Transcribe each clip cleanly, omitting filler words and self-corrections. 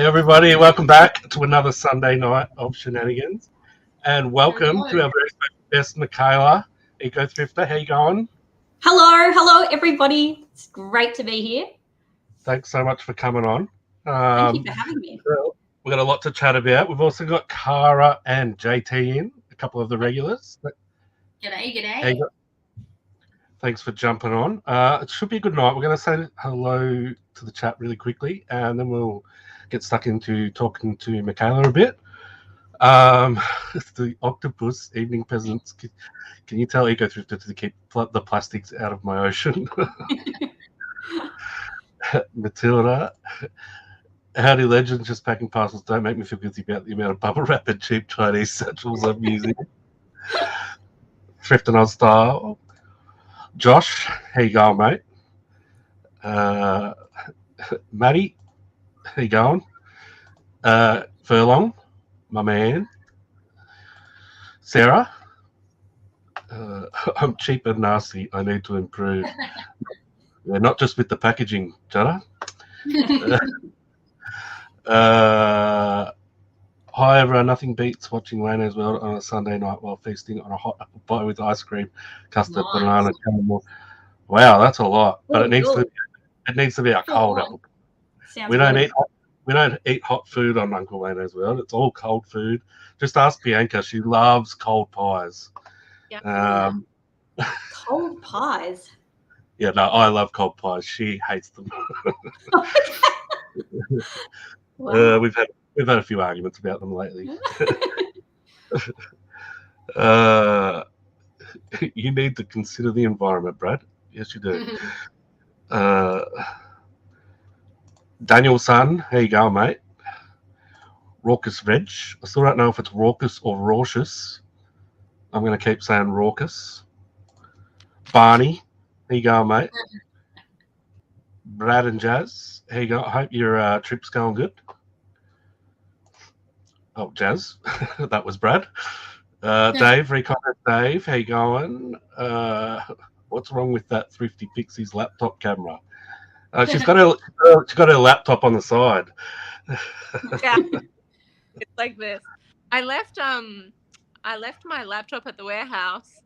everybody. Welcome back to another Sunday night of shenanigans. And welcome Hello. to our very special guest, Mikayla, Eco Thrifter. How you going? Hello, everybody. It's great to be here. Thanks so much for coming on. Thank you for having me. We've got a lot to chat about. We've also got Cara and JT in, a couple of the regulars. G'day. Thanks for jumping on. It should be a good night. We're going to say hello to the chat really quickly, and then we'll get stuck into talking to Mikayla a bit. The octopus evening presents. Can you tell Eco Thrifter to keep the plastics out of my ocean? Matilda, howdy legends, just packing parcels. Don't make me feel guilty about the amount of bubble wrap and cheap Chinese satchels I'm using. Thrift and Oz style. Josh, how you going, mate? Matty, how you going? Furlong, my man. Sarah, I'm cheap and nasty. I need to improve. Not just with the packaging, Jada. Hi, everyone. Nothing beats watching Wayno's World on a Sunday night while feasting on a hot apple pie with ice cream, custard, banana, caramel. Wow, that's a lot. But it needs to be a cold apple pie. We don't eat hot food on Uncle Wayno's World. It's all cold food. Just ask Bianca. She loves cold pies. Yeah. Cold pies. Yeah, no, I love cold pies. She hates them. Wow. We've had a few arguments about them lately. You need to consider the environment, Brad. Yes, you do. Daniel Son, how you going, mate? Raucous Reg. I still don't know if it's raucous or raucous. I'm going to keep saying raucous. Barney, how you going, mate? Brad and Jazz, how you going? I hope your trip's going good. Oh, Jazz, that was Brad. Dave, Recon Dave, how you going? What's wrong with that Thrifty Pixie's laptop camera? She's got her laptop on the side. Yeah, it's like this. I left my laptop at the warehouse,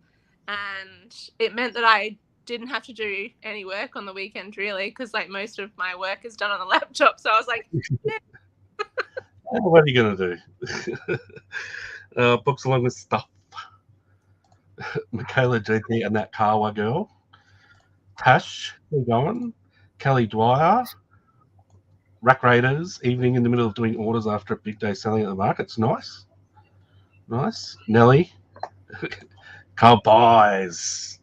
and it meant that I didn't have to do any work on the weekend, really, because like most of my work is done on the laptop. So I was like, yeah. What are you gonna do? Books along with stuff. Mikayla, JT, and that Kawa girl. Tash, how you going? Kelly Dwyer. Rack Raiders, evening in the middle of doing orders after a big day selling at the markets. Nice. Nelly. Cold pies.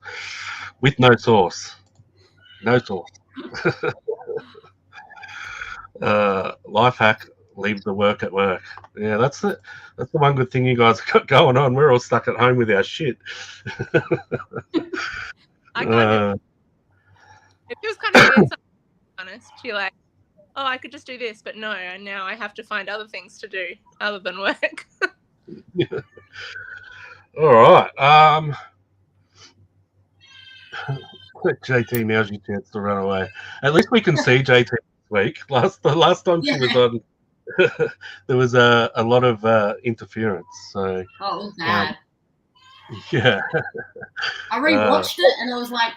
With no sauce. Life hack, leave the work at work. Yeah, that's the one good thing you guys got going on. We're all stuck at home with our shit. It feels kind of weird, to be honest. You're like, oh, I could just do this, but no, now I have to find other things to do other than work. Yeah. All right. JT, now's your chance to run away. At least we can see JT this week. The last time she was on, there was a lot of interference. So it was bad. Yeah. I rewatched it and I was like,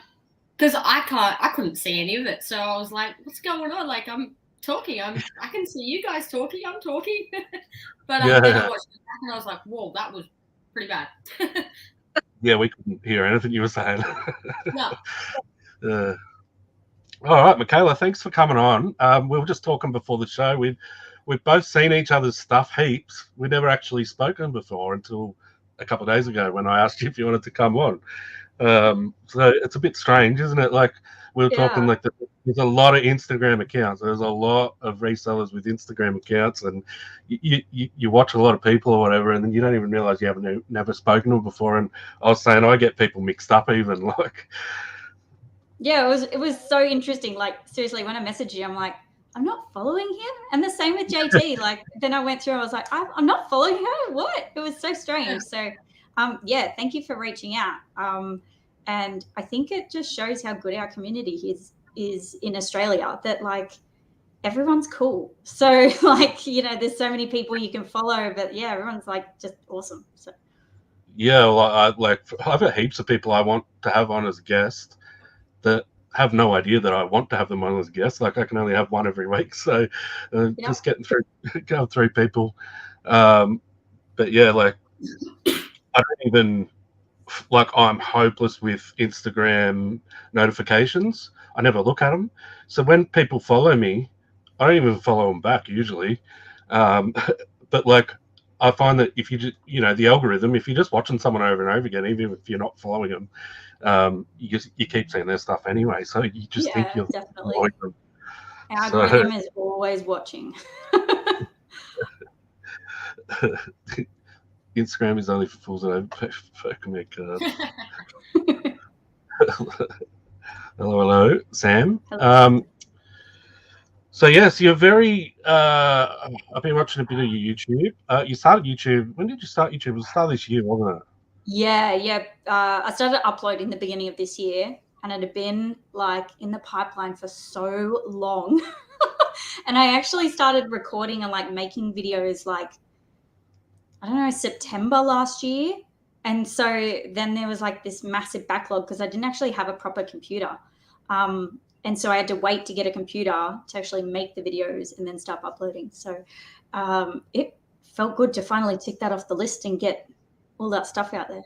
because I couldn't see any of it, so I was like, what's going on? Like, I'm talking, I can see you guys talking, I'm talking. But then I watched it back and I was like, whoa, that was pretty bad. Yeah, we couldn't hear anything you were saying. No. All right, Mikayla, thanks for coming on. We were just talking before the show. We've both seen each other's stuff heaps. We've never actually spoken before until a couple of days ago when I asked you if you wanted to come on. So it's a bit strange, isn't it? Like we were talking, like there's a lot of Instagram accounts. There's a lot of resellers with Instagram accounts, and you watch a lot of people or whatever, and then you don't even realize you haven't never spoken to them before. And I was saying I get people mixed up even like. Yeah, it was so interesting. Like seriously, when I messaged you, I'm like, I'm not following him, and the same with JT. Like then I went through, I was like, I'm not following her. What? It was so strange. So, yeah, thank you for reaching out. And I think it just shows how good our community is in Australia. That like everyone's cool. So like, you know, there's so many people you can follow, but yeah, everyone's like just awesome. So Yeah, well, I've got heaps of people I want to have on as guests that have no idea that I want to have them on as guests. Like I can only have one every week, so just going through people. But yeah, like I don't even like I'm hopeless with Instagram notifications. I never look at them. So when people follow me, I don't even follow them back usually. But like I find that if you just, you know, the algorithm, if you're just watching someone over and over again, even if you're not following them, you keep seeing their stuff anyway. So you just think you're definitely. following them. Algorithm is always watching. Instagram is only for fools that don't fucking make cards. Hello, Sam. Hello. So yes, you're very. I've been watching a bit of your YouTube. You started YouTube. When did you start YouTube? It was the start of this year, wasn't it? Yeah. I started uploading the beginning of this year, and it had been like in the pipeline for so long. And I actually started recording and like making videos like, I don't know, September last year. And so then there was like this massive backlog because I didn't actually have a proper computer. And so I had to wait to get a computer to actually make the videos and then start uploading. So it felt good to finally tick that off the list and get all that stuff out there.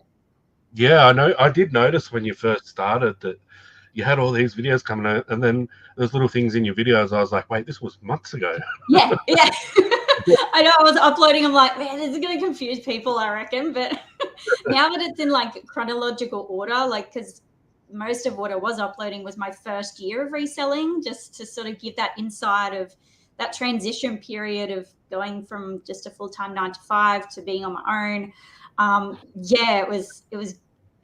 Yeah, I know. I did notice when you first started that you had all these videos coming out, and then there's little things in your videos. I was like, wait, this was months ago. Yeah. I know I was uploading. I'm like, man, this is going to confuse people, I reckon. But now that it's in like chronological order, like, because most of what I was uploading was my first year of reselling, just to sort of give that insight of that transition period of going from just a full-time 9 to 5 to being on my own. It was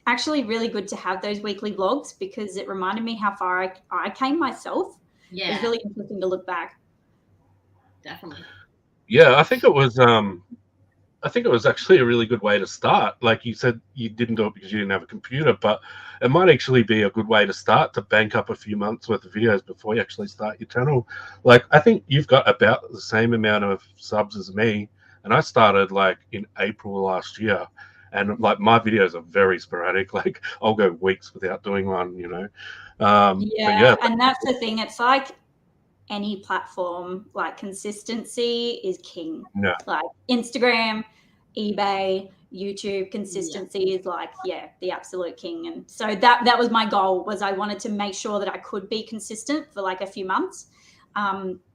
actually really good to have those weekly vlogs because it reminded me how far I came myself. Yeah. It was really interesting to look back. Definitely. Yeah, I think it was actually a really good way to start. Like you said, you didn't do it because you didn't have a computer, but it might actually be a good way to start to bank up a few months worth of videos before you actually start your channel. Like I think you've got about the same amount of subs as me, and I started like in April last year, and like my videos are very sporadic. Like I'll go weeks without doing one, you know. And that's the thing. It's like any platform, like consistency is king. Yeah. Like Instagram, eBay, YouTube, consistency is like, the absolute king. And so that was my goal, was I wanted to make sure that I could be consistent for like a few months,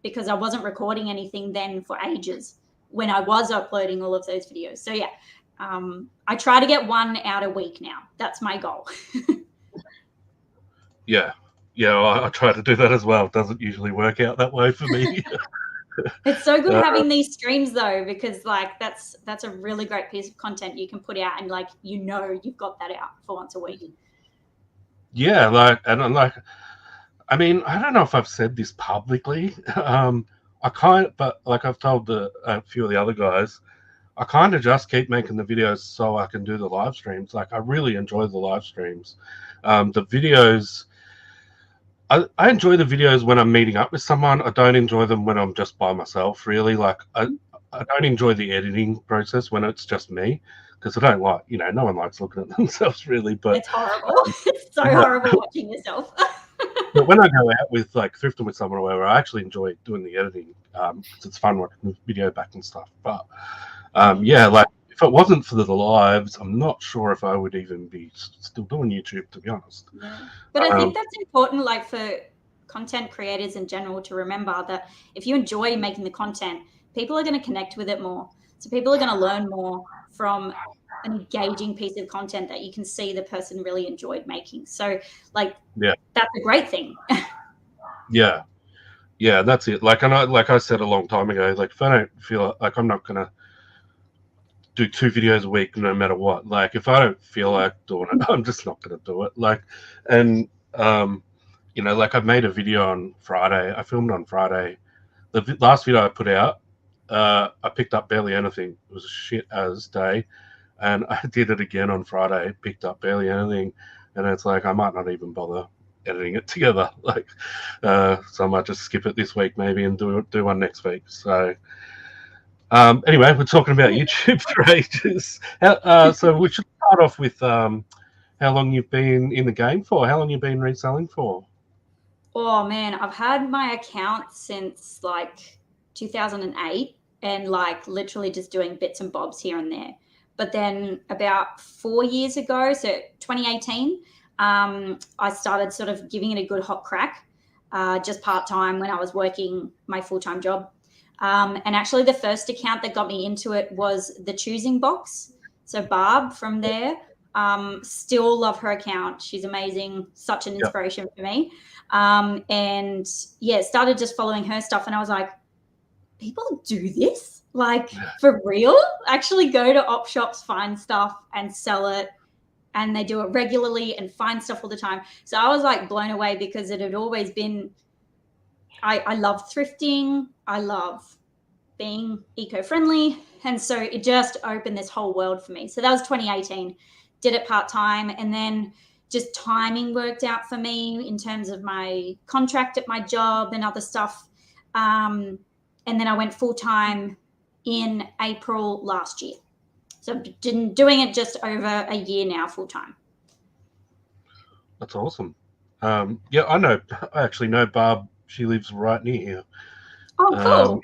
because I wasn't recording anything then for ages when I was uploading all of those videos. So I try to get one out a week now. That's my goal. Yeah, I try to do that as well. It doesn't usually work out that way for me. It's so good having these streams though, because like that's a really great piece of content you can put out, and like, you know, you've got that out for once a week. Yeah, I mean, I don't know if I've said this publicly. But like I've told a few of the other guys, I kind of just keep making the videos so I can do the live streams. Like I really enjoy the live streams. The videos, I enjoy the videos when I'm meeting up with someone. I don't enjoy them when I'm just by myself, really. Like I don't enjoy the editing process when it's just me, because I don't like, you know, no one likes looking at themselves really. But it's horrible. It's so horrible watching yourself. But when I go out with like thrifting with someone or whatever, I actually enjoy doing the editing, because it's fun watching the video back and stuff. But like if it wasn't for the lives, I'm not sure if I would even be still doing YouTube, to be honest. Yeah. But I think that's important, like for content creators in general, to remember that if you enjoy making the content, people are going to connect with it more. So people are going to learn more from an engaging piece of content that you can see the person really enjoyed making. So like, that's a great thing. Yeah, that's it. Like, like I said a long time ago, like if I don't feel like, I'm not going to do 2 videos a week no matter what. Like if I don't feel like doing it, I'm just not going to do it. Like, and you know, like I've made a video on Friday. I filmed on Friday. The last video I put out, I picked up barely anything. It was a shit as day, and I did it again on Friday. Picked up barely anything, and it's like I might not even bother editing it together. Like, so I might just skip it this week maybe and do one next week. So anyway, we're talking about YouTube for ages. So we should start off with how long you've been in the game for. How long you've been reselling for? Oh man, I've had my account since like 2008 and like literally just doing bits and bobs here and there. But then about 4 years ago, so 2018, I started sort of giving it a good hot crack, just part-time when I was working my full-time job. And actually the first account that got me into it was the choosing box. So Barb from there, still love her account. She's amazing, such an inspiration for me. And yeah, started just following her stuff. And I was like, people do this? Like for real? Actually go to op shops, find stuff and sell it. And they do it regularly and find stuff all the time. So I was like blown away because it had always been, I love thrifting. I love being eco-friendly. And so it just opened this whole world for me. So that was 2018, did it part-time. And then just timing worked out for me in terms of my contract at my job and other stuff. And then I went full-time in April last year. So I've been doing it just over a year now, full-time. That's awesome. Yeah, I actually know Barb. She lives right near here. Oh, cool.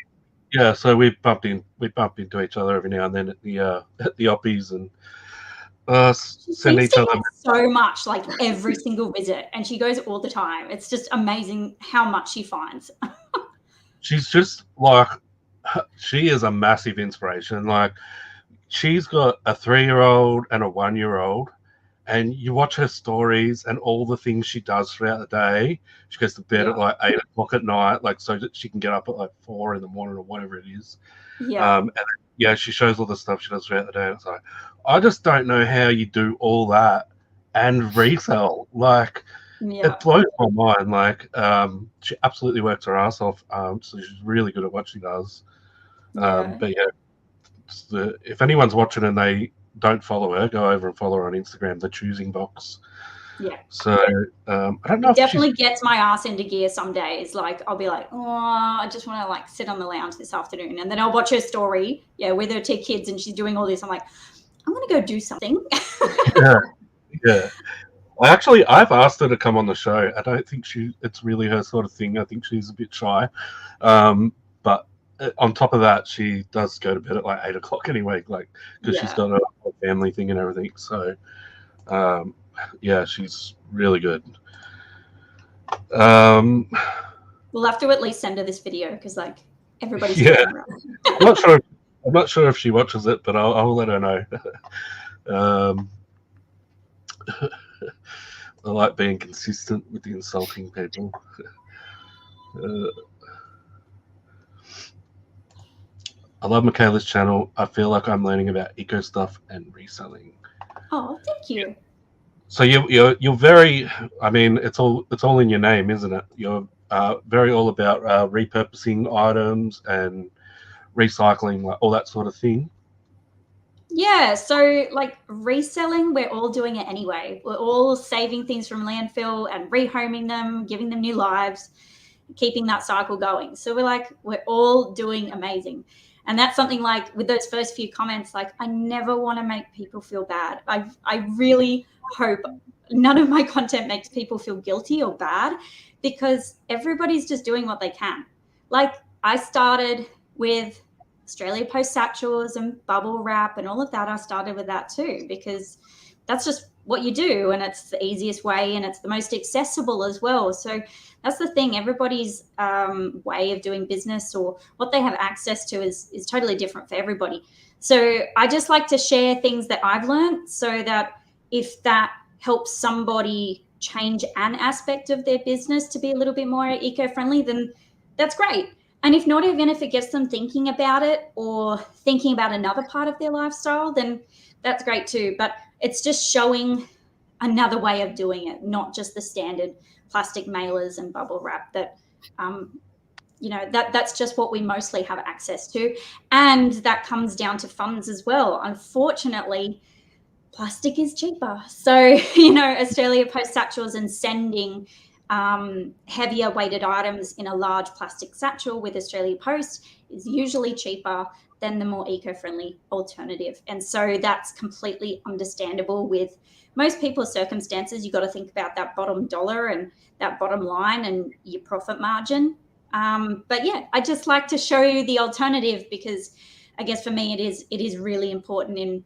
Yeah, so we bump into each other every now and then at the oppies and send each other so much, like every single visit, and she goes all the time. It's just amazing how much she finds. She's just like, she is a massive inspiration. Like, she's got a 3-year-old and a 1-year-old, and you watch her stories and all the things she does throughout the day. She goes to bed at like 8 o'clock at night, like so that she can get up at like 4 in the morning or whatever it is. Yeah. And yeah, she shows all the stuff she does throughout the day. It's like, I just don't know how you do all that and resell. Like, it blows my mind. Like, she absolutely works her ass off. So she's really good at what she does. But yeah, if anyone's watching and they don't follow her, go over and follow her on Instagram, the choosing box. Yeah. So I don't know. It definitely gets my ass into gear some days. Like, I'll be like, oh, I just want to like sit on the lounge this afternoon. And then I'll watch her story, with her 2 kids and she's doing all this. I'm like, I'm going to go do something. Yeah. I've asked her to come on the show. I don't think it's really her sort of thing. I think she's a bit shy. But on top of that, she does go to bed at like 8 o'clock anyway, like, because she's got a family thing and everything. So, yeah, she's really good. We'll have to at least send her this video because, like, everybody's I'm not sure if she watches it, but I'll let her know. I like being consistent with the insulting people. I love Mikayla's channel. I feel like I'm learning about eco stuff and reselling. Oh, thank you. So you're very, I mean, it's all in your name, isn't it? You're very all about repurposing items and recycling, like all that sort of thing. Yeah, so like reselling, we're all doing it anyway. We're all saving things from landfill and rehoming them, giving them new lives, keeping that cycle going. So we're all doing amazing. And that's something like with those first few comments, like I never want to make people feel bad. I really hope none of my content makes people feel guilty or bad because everybody's just doing what they can. Like I started with Australia Post satchels and bubble wrap and all of that. I started with that too because that's just what you do and it's the easiest way and it's the most accessible as well. So that's the thing. Everybody's way of doing business or what they have access to is totally different for everybody. So I just like to share things that I've learned so that if that helps somebody change an aspect of their business to be a little bit more eco-friendly, then that's great. And if not, even if it gets them thinking about it or thinking about another part of their lifestyle, then that's great too. But it's just showing another way of doing it, not just the standard plastic mailers and bubble wrap that, that's just what we mostly have access to. And that comes down to funds as well. Unfortunately, plastic is cheaper. So, Australia Post satchels and sending Heavier weighted items in a large plastic satchel with Australia Post is usually cheaper than the more eco-friendly alternative. And so that's completely understandable with most people's circumstances. You've got to think about that bottom dollar and that bottom line and your profit margin. But yeah, I just like to show you the alternative because I guess for me it is really important in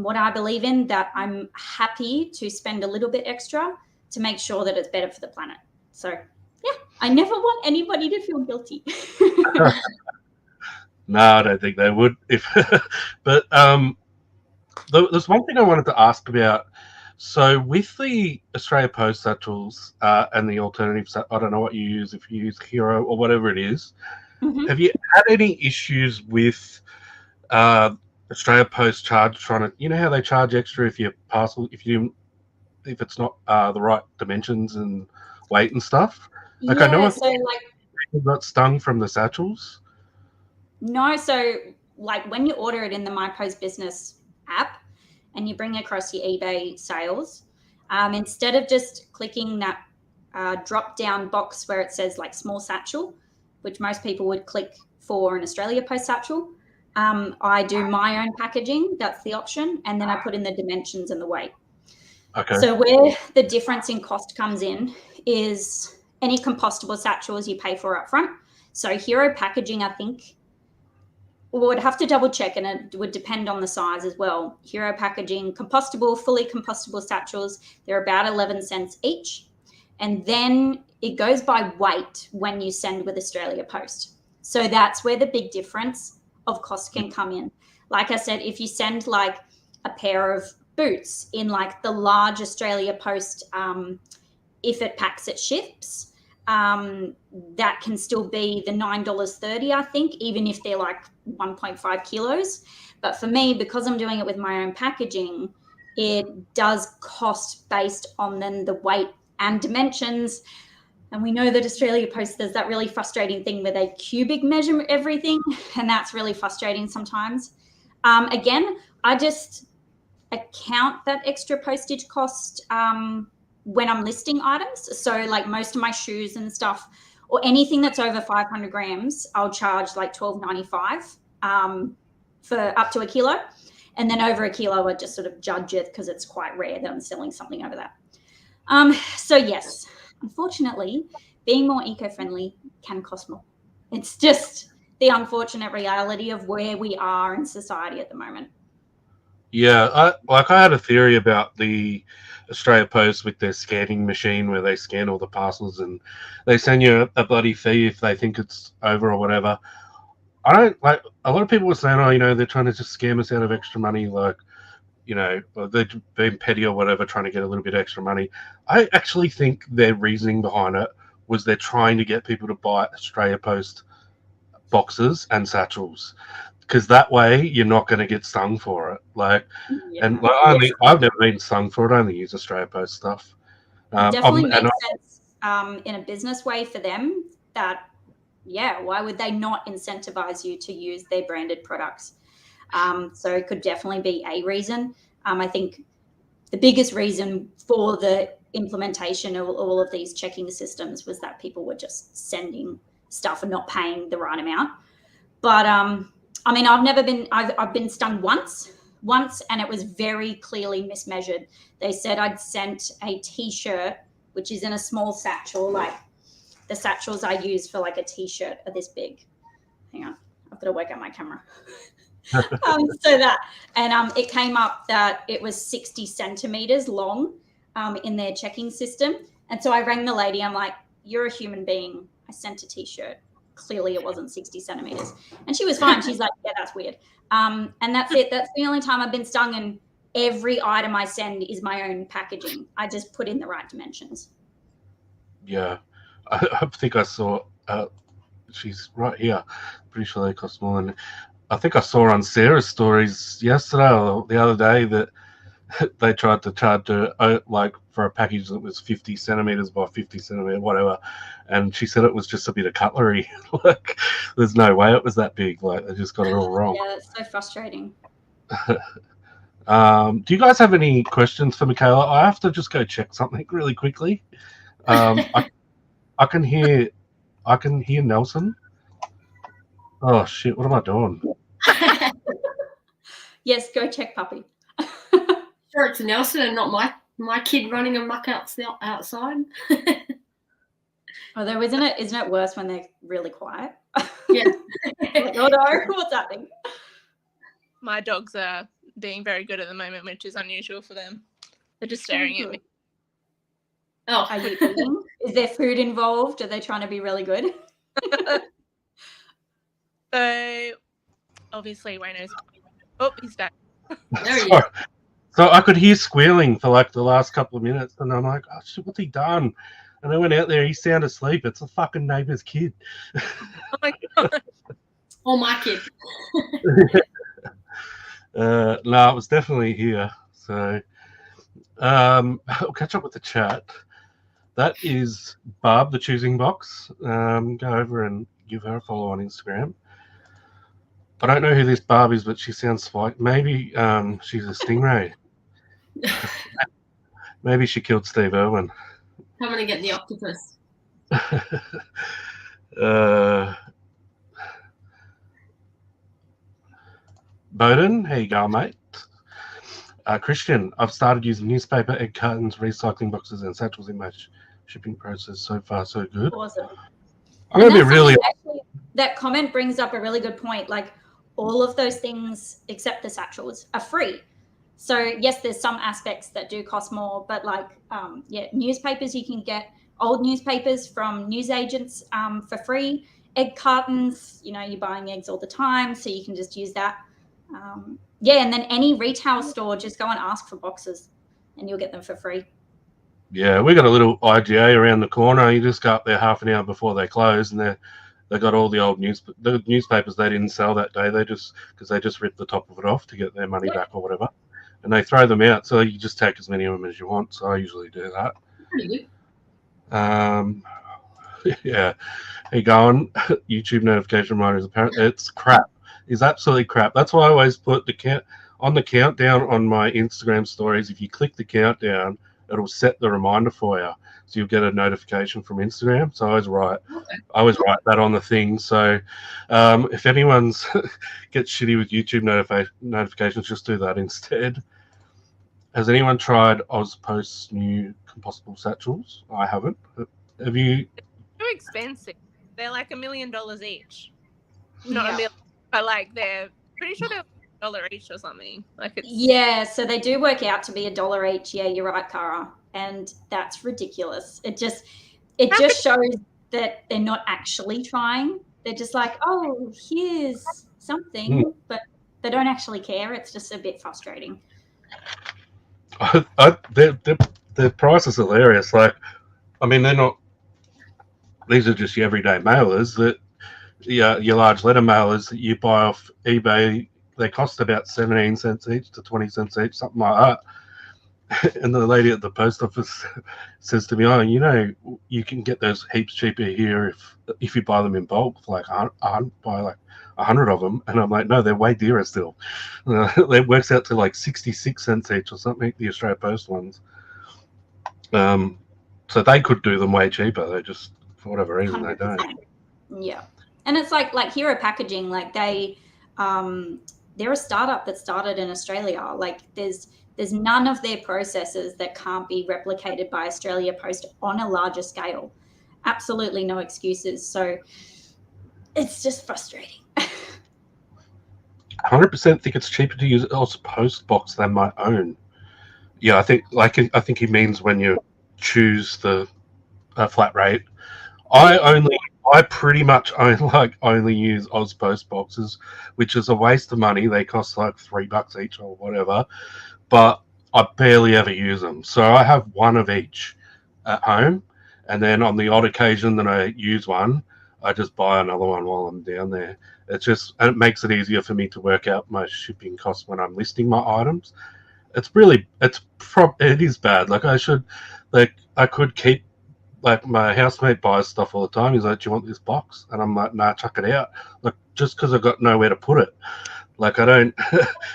what I believe in, that I'm happy to spend a little bit extra to make sure that it's better for the planet. So yeah, I never want anybody to feel guilty. No, I don't think they would. But there's one thing I wanted to ask about. So with the Australia Post satchels and the alternative, I don't know what you use, if you use Hero or whatever it is. Mhm. Have you had any issues with Australia Post charge trying to, you know how they charge extra if your parcel, if it's not the right dimensions and weight and stuff? Like I know Yeah, a so few people got stung from the satchels. no, so like when you order it in the My Post Business app and you bring across your eBay sales, instead of just clicking that drop down box where it says like small satchel, which most people would click for an Australia Post satchel, I do my own packaging. That's the option. And then I put in the dimensions and the weight. Okay. So where the difference in cost comes in is any compostable satchels you pay for up front. So Hero packaging, I think, would have to double check, and it would depend on the size as well. Hero packaging, compostable, fully compostable satchels, they're about 11 cents each. And then it goes by weight when you send with Australia Post. So that's where the big difference of cost can come in. Like I said, if you send like a pair of boots in like the large Australia Post, if it packs, it ships, that can still be the $9.30, I think, even if they're like 1.5 kilos. But for me, because I'm doing it with my own packaging, it does cost based on then the weight and dimensions. And we know that Australia Post does that really frustrating thing where they cubic measure everything, and that's really frustrating sometimes. Again, I just account that extra postage cost when I'm listing items. So like most of my shoes and stuff, or anything that's over 500 grams, I'll charge like $12.95 for up to a kilo. And then over a kilo, I just sort of judge it because it's quite rare that I'm selling something over that. So yes, unfortunately, being more eco-friendly can cost more. It's just the unfortunate reality of where we are in society at the moment. Yeah, I had a theory about the Australia Post with their scanning machine where they scan all the parcels and they send you a bloody fee if they think it's over or whatever. I don't like, a lot of people were saying, oh, you know, they're trying to just scam us out of extra money, like, you know, they're being petty or whatever, trying to get a little bit extra money. I actually think their reasoning behind it was they're trying to get people to buy Australia Post boxes and satchels, because that way you're not going to get stung for it. Like, Yeah. and like, I've never been stung for it. I only use Australia Post stuff. It definitely makes sense in a business way for them that, yeah, why would they not incentivize you to use their branded products? So it could definitely be a reason. I think the biggest reason for the implementation of all of these checking systems was that people were just sending stuff and not paying the right amount. But I mean, I've been stung once, and it was very clearly mismeasured. They said I'd sent a t-shirt, which is in a small satchel, like the satchels I use for like a t-shirt are this big. Hang on, I've got to work out my camera. So that, and it came up that it was 60 centimeters long in their checking system. And so I rang the lady. I'm like, you're a human being. I sent a t-shirt. Clearly it wasn't 60 centimeters. And she was fine. She's like, yeah, that's weird. And that's it. That's the only time I've been stung. And every item I send is my own packaging. I just put in the right dimensions. Yeah. I think I saw, she's right here. Pretty sure they cost more than, I think I saw on Sarah's stories yesterday or the other day that they tried to charge her like for a package that was 50 centimeters by 50 centimeters, whatever, and she said it was just a bit of cutlery. Like, there's no way it was that big. Like, they just got it all wrong. Yeah, it's so frustrating. Do you guys have any questions for Mikayla? I have to just go check something really quickly. I I can hear Nelson. Oh shit! What am I doing? Yes, go check puppy. Sure, it's Nelson and not my kid running amok outside. Although isn't it worse when they're really quiet? Yeah. Like, oh no, what's happening? My dogs are being very good at the moment, which is unusual for them. They're just staring at me. Oh, Are you eating? Is there food involved? Are they trying to be really good? So obviously Wayno's. Oh, he's back. there he is. So I could hear squealing for like the last couple of minutes, and I'm like, oh shit, what's he done? And I went out there, he's sound asleep. It's a fucking neighbour's kid. Oh my god. Oh, my kid. No, it was definitely here. So I'll catch up with the chat. That is Barb, the choosing box. Go over and give her a follow on Instagram. I don't know who this Barb is, but she sounds like maybe she's a stingray. Maybe she killed Steve Irwin. Coming to get the octopus. Bowden, how you going, mate? Christian, I've started using newspaper, egg cartons, recycling boxes, and satchels in my shipping process. So far, so good. Awesome. I'm going to be really... Actually, that comment brings up a really good point. Like, all of those things, except the satchels, are free. So, yes, there's some aspects that do cost more, but like, newspapers, you can get old newspapers from newsagents for free. Egg cartons, you're buying eggs all the time, so you can just use that. And then any retail store, just go and ask for boxes and you'll get them for free. Yeah, we got a little IGA around the corner. You just go up there half an hour before they close, and they got all the old newspapers they didn't sell that day. Because they just ripped the top of it off to get their money back or whatever, and they throw them out. So you just take as many of them as you want. So I usually do that. Pretty good. Yeah. Hey, going YouTube notification reminders. Apparently, it's crap. It's absolutely crap. That's why I always put the countdown on my Instagram stories. If you click the countdown, it'll set the reminder for you, so you'll get a notification from Instagram. So I always write that on the thing. So if anyone's gets shitty with YouTube notifications, just do that instead. Has anyone tried Ozpost's new compostable satchels? I haven't. Have you? Too expensive. They're like $1 million each. Not $1 million, but like they're pretty sure they're $1 each or something. So they do work out to be $1 each. Yeah, you're right, Cara, and that's ridiculous. It just shows that they're not actually trying. They're just like, oh, here's something, but they don't actually care. It's just a bit frustrating. The price is hilarious. Like, I mean, they're not. These are just your everyday mailers. That your large letter mailers that you buy off eBay. They cost about 17 cents each to 20 cents each, something like that. And the lady at the post office says to me, "Oh, you can get those heaps cheaper here if you buy them in bulk, for like buy like 100 of them." And I'm like, "No, they're way dearer still. It works out to like 66 cents each or something. The Australia Post ones. So they could do them way cheaper. They just, for whatever reason, 100%. They don't." Yeah, and it's like Hero Packaging, like they're a startup that started in Australia. Like there's none of their processes that can't be replicated by Australia Post on a larger scale. Absolutely no excuses. So it's just frustrating. 100% think it's cheaper to use Oz Post box than my own. Yeah, I think he means when you choose the flat rate. I pretty much only use Oz Post boxes, which is a waste of money. They cost like $3 each or whatever, but I barely ever use them. So I have one of each at home, and then on the odd occasion that I use one, I just buy another one while I'm down there. And it makes it easier for me to work out my shipping costs when I'm listing my items. It is bad. I could keep. Like, my housemate buys stuff all the time. He's like, "Do you want this box?" And I'm like, "Nah, chuck it out." Like, just because I've got nowhere to put it. Like, I don't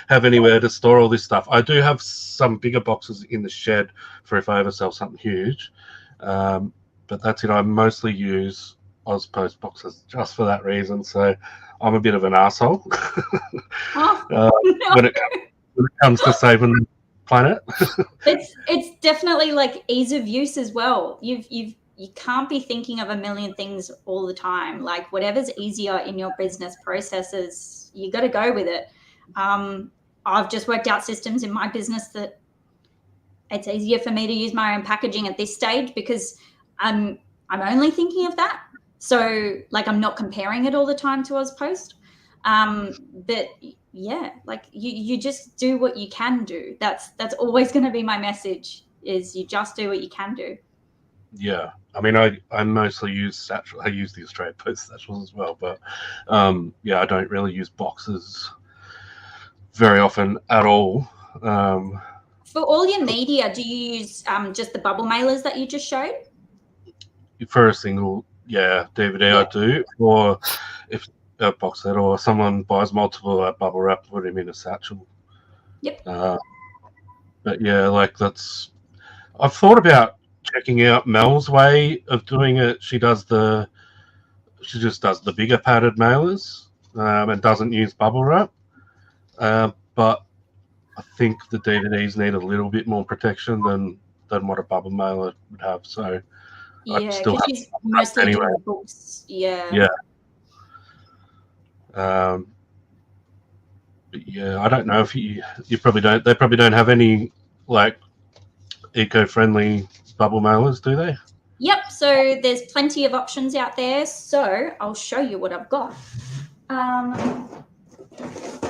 have anywhere to store all this stuff. I do have some bigger boxes in the shed for if I ever sell something huge. But but that's it. I mostly use AusPost boxes just for that reason. So I'm a bit of an arsehole when it comes to saving the planet. It's definitely like ease of use as well. You can't be thinking of a million things all the time. Like whatever's easier in your business processes, you got to go with it. I've just worked out systems in my business that it's easier for me to use my own packaging at this stage because I'm only thinking of that. So like I'm not comparing it all the time to AusPost. But yeah, like you just do what you can do. That's always going to be my message, is you just do what you can do. Yeah, I mean, I mostly use satchel. I use the Australia Post satchels as well, but yeah, I don't really use boxes very often at all. For all your media, do you use just the bubble mailers that you just showed? For a single, DVD, I do. Or if a box set or someone buys multiple bubble wrap, put them in a satchel. Yep. But yeah, like I've thought about checking out Mel's way of doing it. She just does the bigger padded mailers and doesn't use bubble wrap. But I think the DVDs need a little bit more protection than what a bubble mailer would have. So yeah, because she's mostly anyway. doing books. Yeah. Yeah. But yeah, I don't know if you probably don't. They probably don't have any like eco-friendly bubble mailers, do they? Yep. So there's plenty of options out there. So I'll show you what I've got.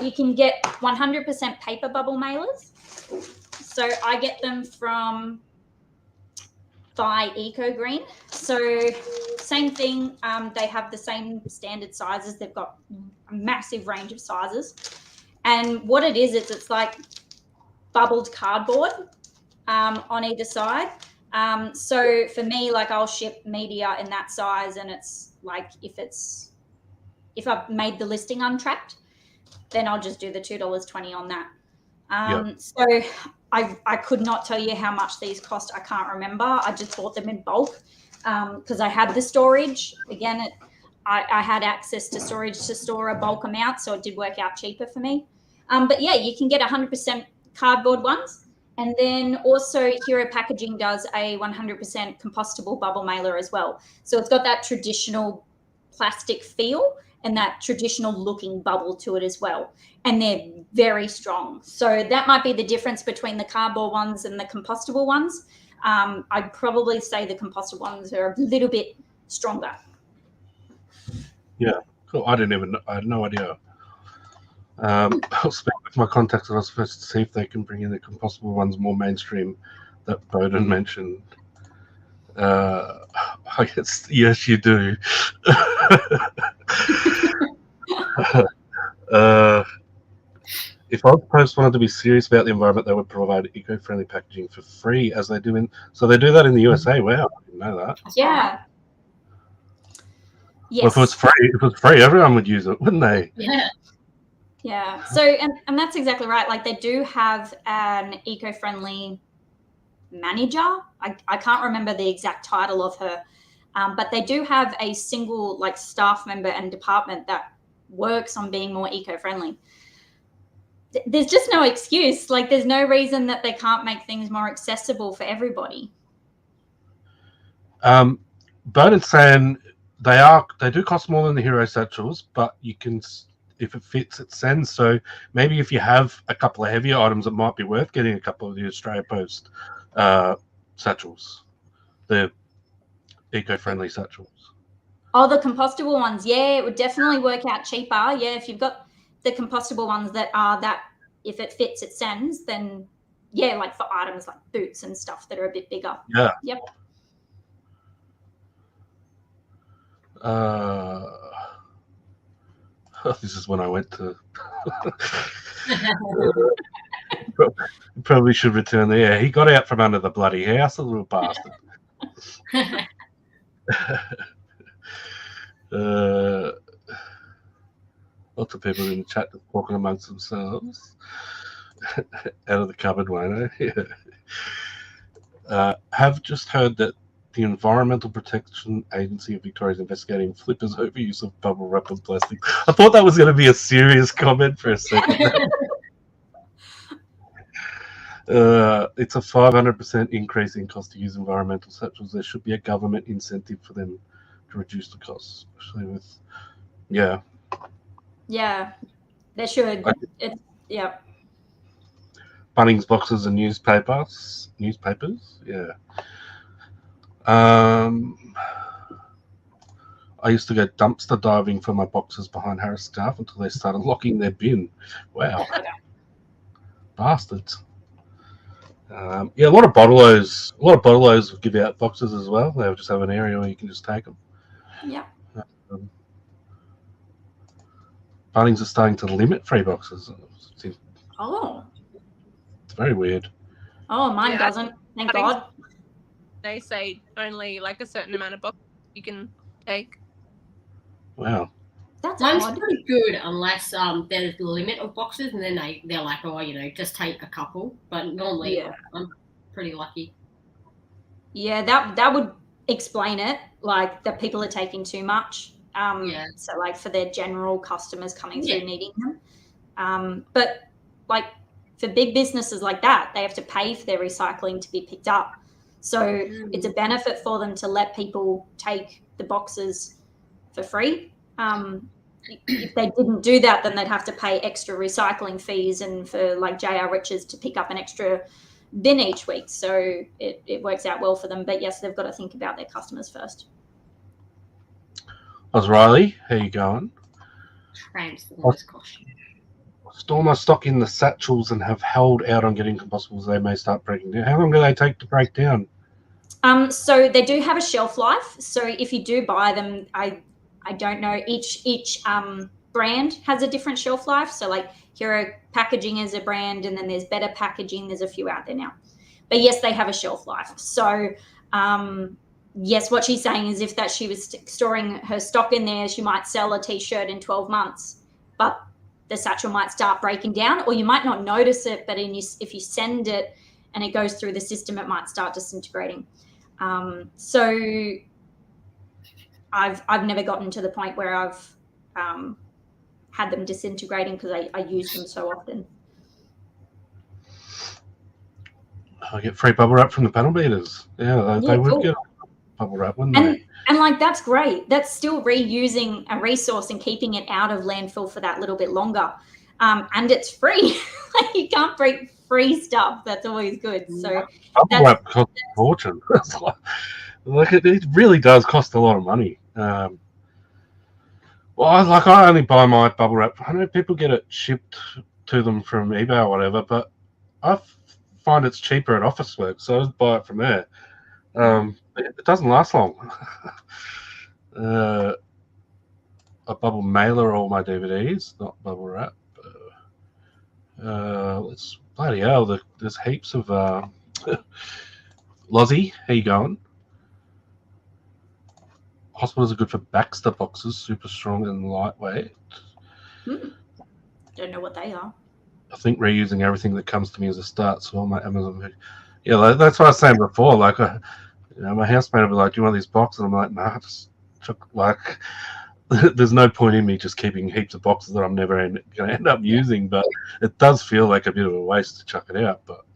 You can get 100% paper bubble mailers. So I get them from Buy Eco Green. So same thing. They have the same standard sizes. They've got a massive range of sizes. And what it is, it's like bubbled cardboard on either side. So for me, like I'll ship media in that size, and it's like if I've made the listing untracked, then I'll just do the $2.20 on that. So I could not tell you how much these cost. I can't remember. I just bought them in bulk because I had the storage. Again, I had access to storage to store a bulk amount, so it did work out cheaper for me. But yeah, you can get 100% cardboard ones. And then also Hero Packaging does a 100% compostable bubble mailer as well. So it's got that traditional plastic feel and that traditional looking bubble to it as well. And they're very strong. So that might be the difference between the cardboard ones and the compostable ones. I'd probably say the compostable ones are a little bit stronger. Yeah, cool. I had no idea. I'll speak with my contacts and I was supposed to see if they can bring in the compostable ones more mainstream that Bowden mentioned. I guess, yes, you do. If AusPost wanted to be serious about the environment, they would provide eco-friendly packaging for free, as they do so they do that in the USA. Wow, I didn't know that. Yeah. Yes. Well, if it was free, everyone would use it, wouldn't they? Yeah. Yeah. So, and that's exactly right. Like they do have an eco-friendly manager. I can't remember the exact title of her, but they do have a single like staff member and department that works on being more eco-friendly. There's just no excuse. Like there's no reason that they can't make things more accessible for everybody. Bowden's saying they do cost more than the Hero satchels, but you can, if it fits, it sends. So maybe if you have a couple of heavier items, it might be worth getting a couple of the Australia Post satchels, the eco-friendly satchels. Oh, the compostable ones. Yeah, it would definitely work out cheaper. Yeah, if you've got the compostable ones that are that, if it fits, it sends, then yeah, like for items like boots and stuff that are a bit bigger. Yeah. Yep. This is when I went to. Probably should return there. He got out from under the bloody house, a little bastard. Lots of people in the chat just talking amongst themselves. Out of the cupboard, Wayno. Have just heard that The Environmental Protection Agency of Victoria is investigating Flipper's overuse of bubble wrap and plastic. I thought that was going to be a serious comment for a second. It's a 500% increase in cost to use environmental satchels. There should be a government incentive for them to reduce the costs, especially with, Yeah, they should. Yeah. Bunnings boxes and newspapers. Yeah. I used to go dumpster diving for my boxes behind Harris Scarf until they started locking their bin. Wow. Bastards. Yeah, a lot of bottle-os will give out boxes as well. They'll just have an area where you can just take them. Yeah. Bunnings are starting to limit free boxes. Oh. It's very weird. Oh, mine doesn't. Thank God. They say only like a certain amount of boxes you can take. Wow. Mine's pretty good unless there's a limit of boxes, and then they're like, oh, just take a couple. But normally, I'm pretty lucky. Yeah, that would explain it. Like that people are taking too much. So like for their general customers coming through needing them. But like for big businesses like that, they have to pay for their recycling to be picked up. So it's a benefit for them to let people take the boxes for free. If they didn't do that, then they'd have to pay extra recycling fees and for like JR Riches to pick up an extra bin each week. So it works out well for them. But yes, they've got to think about their customers first. Riley, how you going? Transformers question. Store my stock in the satchels and have held out on getting compostables. They may start breaking down. How long do they take to break down? So they do have a shelf life. So if you do buy them, I don't know. Each brand has a different shelf life. So like Hero Packaging is a brand, and then there's Better Packaging. There's a few out there now. But yes, they have a shelf life. So yes, what she's saying is if that she was storing her stock in there, she might sell a T-shirt in 12 months, but the satchel might start breaking down, or you might not notice it, but if you send it and it goes through the system, it might start disintegrating. So I've never gotten to the point where I've had them disintegrating because I use them so often. I get free bubble wrap from the panel beaters. Yeah, they would get bubble wrap, wouldn't they? And like that's great. That's still reusing a resource and keeping it out of landfill for that little bit longer. And it's free. Like you can't break free stuff. That's always good. So bubble wrap costs a fortune. Like it really does cost a lot of money. Well, I only buy my bubble wrap. I know people get it shipped to them from eBay or whatever, but I find it's cheaper at Officeworks, so I just buy it from there. It doesn't last long. I bubble mailer all my DVDs, not bubble wrap. Bloody hell, there's heaps of Lozzie, how you going? Hospitals are good for Baxter boxes, super strong and lightweight. Don't know what they are. I think reusing everything that comes to me as a start, so all my Amazon. Yeah, that's what I was saying before. Like, my housemate will be like, "Do you want these boxes?" And I'm like, "Nah, just like." There's no point in me just keeping heaps of boxes that I'm never going to end up using, but it does feel like a bit of a waste to chuck it out. But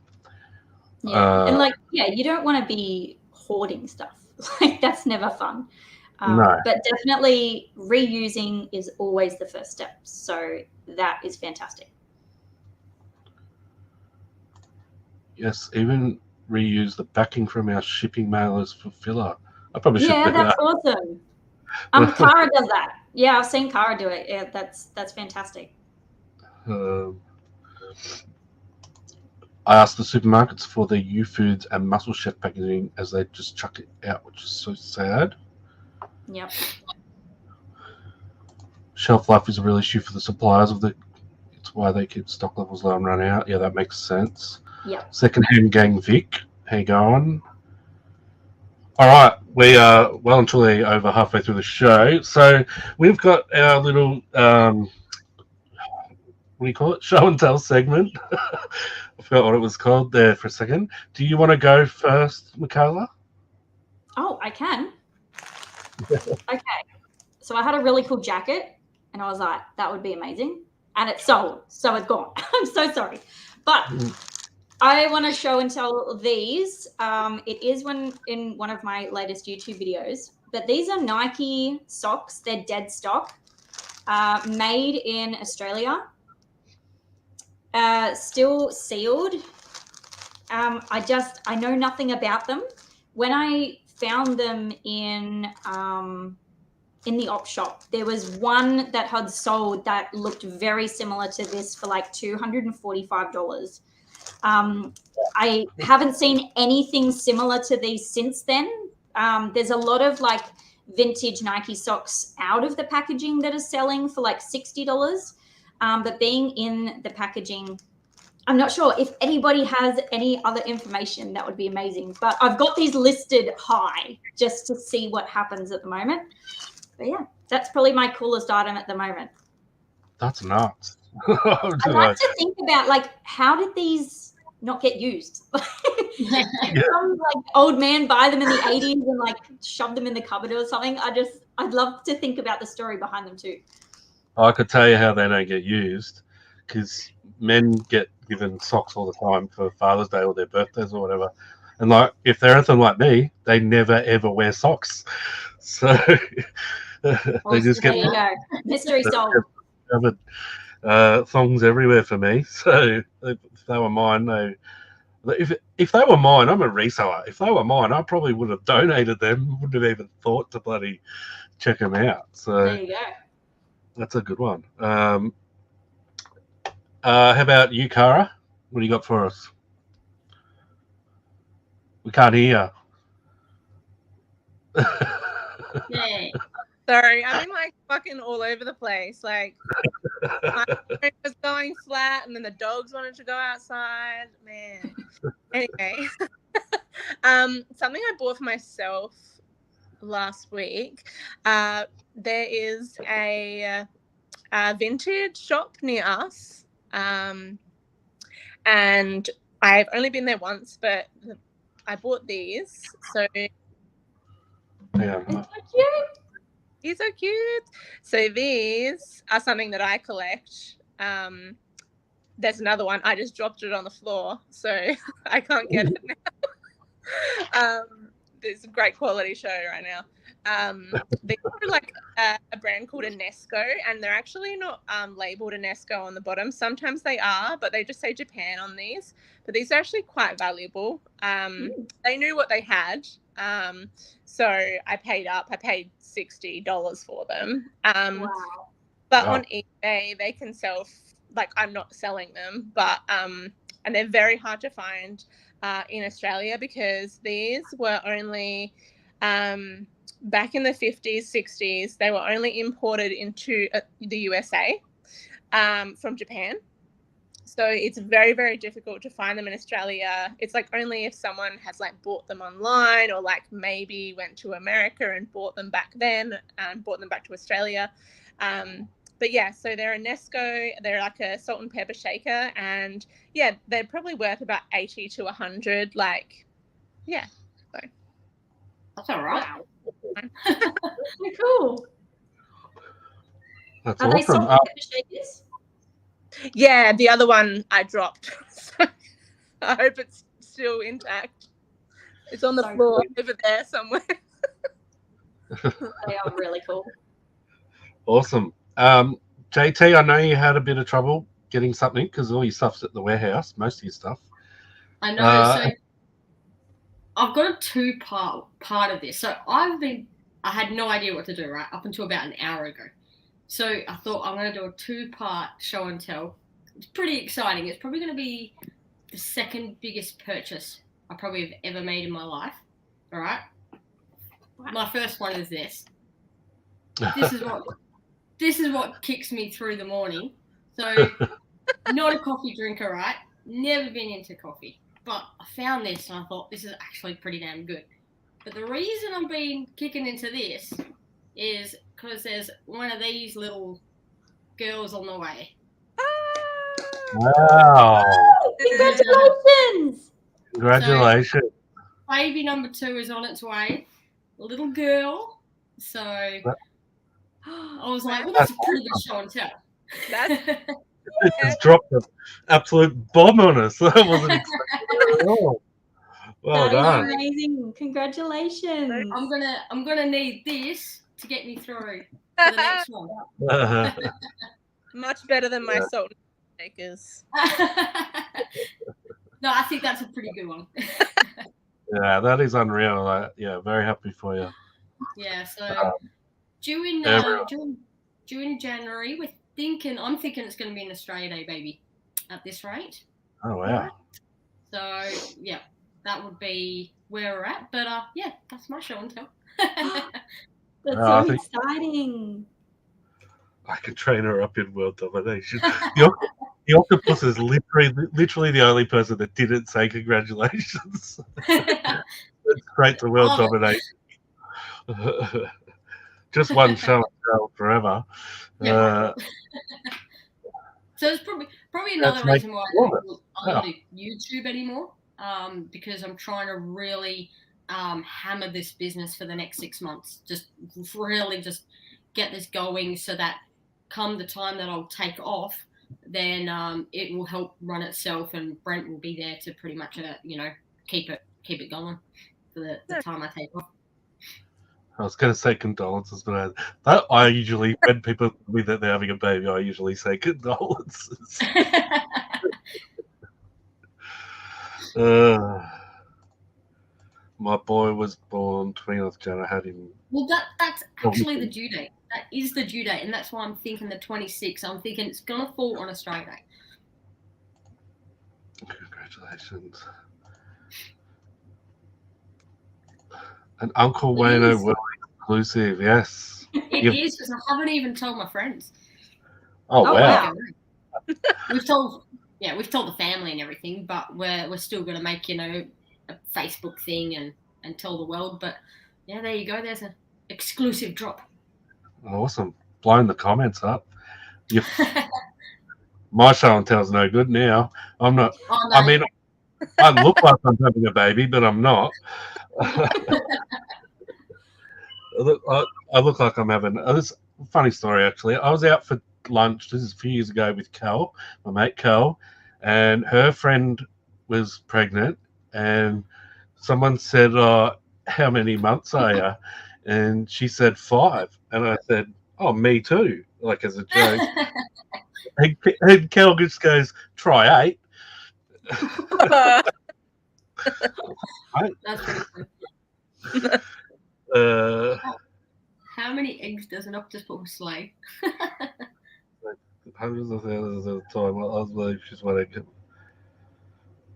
and you don't want to be hoarding stuff. Like that's never fun. No. But definitely reusing is always the first step. So that is fantastic. Yes, even reuse the backing from our shipping mailers for filler. I probably should do that. Yeah, that's awesome. Cara does that. Yeah, I've seen Cara do it. Yeah, that's fantastic. I asked the supermarkets for their U-Foods and Muscle Chef packaging as they just chuck it out, which is so sad. Yep. Shelf life is a real issue for the suppliers it's why they keep stock levels low and run out. Yeah, that makes sense. Yep. Secondhand Gang Vic, how you going? All right, we are well and truly over halfway through the show. So we've got our little, what do you call it? Show and tell segment. I forgot what it was called there for a second. Do you want to go first, Mikayla? Oh, I can. Okay. So I had a really cool jacket, and I was like, that would be amazing. And it's sold, so it's gone. I'm so sorry. But I want to show and tell these. It is in one of my latest YouTube videos. But these are Nike socks. They're dead stock, made in Australia. Still sealed. I know nothing about them. When I found them in the op shop, there was one that had sold that looked very similar to this for like $245. I haven't seen anything similar to these since then. There's a lot of like vintage Nike socks out of the packaging that are selling for like $60. But being in the packaging, I'm not sure. If anybody has any other information, that would be amazing. But I've got these listed high just to see what happens at the moment. But yeah, that's probably my coolest item at the moment. That's nuts. I like to think about like, how did these not get used? Some like old man buy them in the 80s and like shove them in the cupboard or something. I'd love to think about the story behind them too. I could tell you how they don't get used, because men get given socks all the time for Father's Day or their birthdays or whatever. And like, if they're anything like me, they never ever wear socks. So they just get, there you go. Mystery solved. Covered thongs everywhere for me. So if they were mine, if they were mine, I'm a reseller. If they were mine, I probably would have donated them. Wouldn't have even thought to bloody check them out. So there you go. That's a good one. How about you, Cara? What do you got for us? We can't hear. Yeah. Sorry, I'm like fucking all over the place. Like, my phone was going flat, and then the dogs wanted to go outside. Man. Anyway, something I bought for myself last week. There is a vintage shop near us, and I've only been there once, but I bought these. So Yeah. These are cute. So these are something that I collect. There's another one. I just dropped it on the floor, so I can't get it now. There's a great quality show right now. These are like a brand called Enesco, and they're actually not labeled Enesco on the bottom. Sometimes they are, but they just say Japan on these. But these are actually quite valuable. They knew what they had. So I paid up. I paid $60 for them. Wow. But on eBay, they can sell, like, I'm not selling them, but and they're very hard to find in Australia, because these were only back in the 50s, 60s, they were only imported into the USA from Japan. So it's very, very difficult to find them in Australia. It's like only if someone has like bought them online, or like maybe went to America and bought them back then and bought them back to Australia. But yeah, so they're a Nesco. They're like a salt and pepper shaker, and yeah, they're probably worth about 80 to 100. Like, yeah. So that's all right. Wow. Cool. That's Are awesome. they salt and pepper shakers? Yeah, the other one I dropped. So I hope it's still intact. It's on the floor over there somewhere. They are really cool. Awesome. JT, I know you had a bit of trouble getting something because all your stuff's at the warehouse, most of your stuff. I know. So I've got a two-part of this. So I had no idea what to do, right, up until about an hour ago. So I thought I'm going to do a two-part show and tell. It's pretty exciting. It's probably going to be the second biggest purchase I probably have ever made in my life. All right? Wow. My first one is this. This is what kicks me through the morning. So not a coffee drinker, right? Never been into coffee. But I found this and I thought this is actually pretty damn good. But the reason I'm kicking into this is because there's one of these little girls on the way. Wow. Congratulations. Congratulations. So, baby number 2 is on its way. little girl. So I was like, well, that's a pretty good show and tell. It just dropped an absolute bomb on us. I wasn't expecting it at all. Well That is done. amazing. Congratulations. I'm gonna need this to get me through to the next one. Much better than my salt and shakers. No, I think that's a pretty good one. Yeah, that is unreal. Yeah, very happy for you. Yeah, so due in January, I'm thinking it's going to be an Australia Day, baby, at this rate. Oh wow! So yeah, that would be where we're at. But yeah, that's my show and tell. That's so exciting. I could train her up in world domination. The octopus is literally the only person that didn't say congratulations. It's great to world domination. Just one show and tell forever. Yeah. So it's probably another reason why I don't do YouTube anymore. Because I'm trying to really hammer this business for the next 6 months. Just really just get this going so that come the time that I'll take off, then it will help run itself, and Brent will be there to pretty much keep it going for the time I take off. I was going to say condolences, but I usually, when people tell me that they're having a baby, I usually say condolences. My boy was born 20th January. I had him. Well, that's actually the due date. That is the due date, and that's why I'm thinking the 26th. I'm thinking it's going to fall on Australia Day. Congratulations. And Uncle Wayno World exclusive, yes. It is, because I haven't even told my friends. Oh wow. We've told the family and everything, but we're still going to make a Facebook thing and tell the world. But yeah, there you go. There's an exclusive drop. Awesome. Blowing the comments up. My show and tell's no good now. I'm not. Oh, no. I mean, I look like I'm having a baby, but I'm not. I look like I'm having. This funny story actually. I was out for lunch. This is a few years ago with Cal, my mate Cal, and her friend was pregnant, and someone said, "How many months are you?" And she said 5, and I said, "Oh, me too," like as a joke. And Cal just goes, "Try 8." That's pretty cool. How many eggs does an octopus lay? Hundreds of thousands at a time. I believe she's one egg.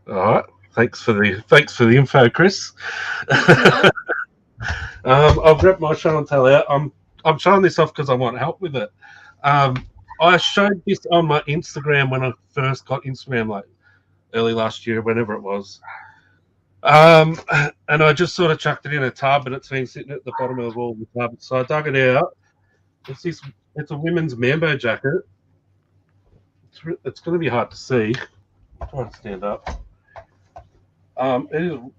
All right. Thanks for the info, Chris. I'll grab my show and tell out. I'm showing this off because I want help with it. I showed this on my Instagram when I first got Instagram, like early last year, whenever it was. And I just sort of chucked it in a tub, and it's been sitting at the bottom of all the tubs. So I dug it out. It's a women's Mambo jacket. It's going to be hard to see. I'll try to stand up. It's going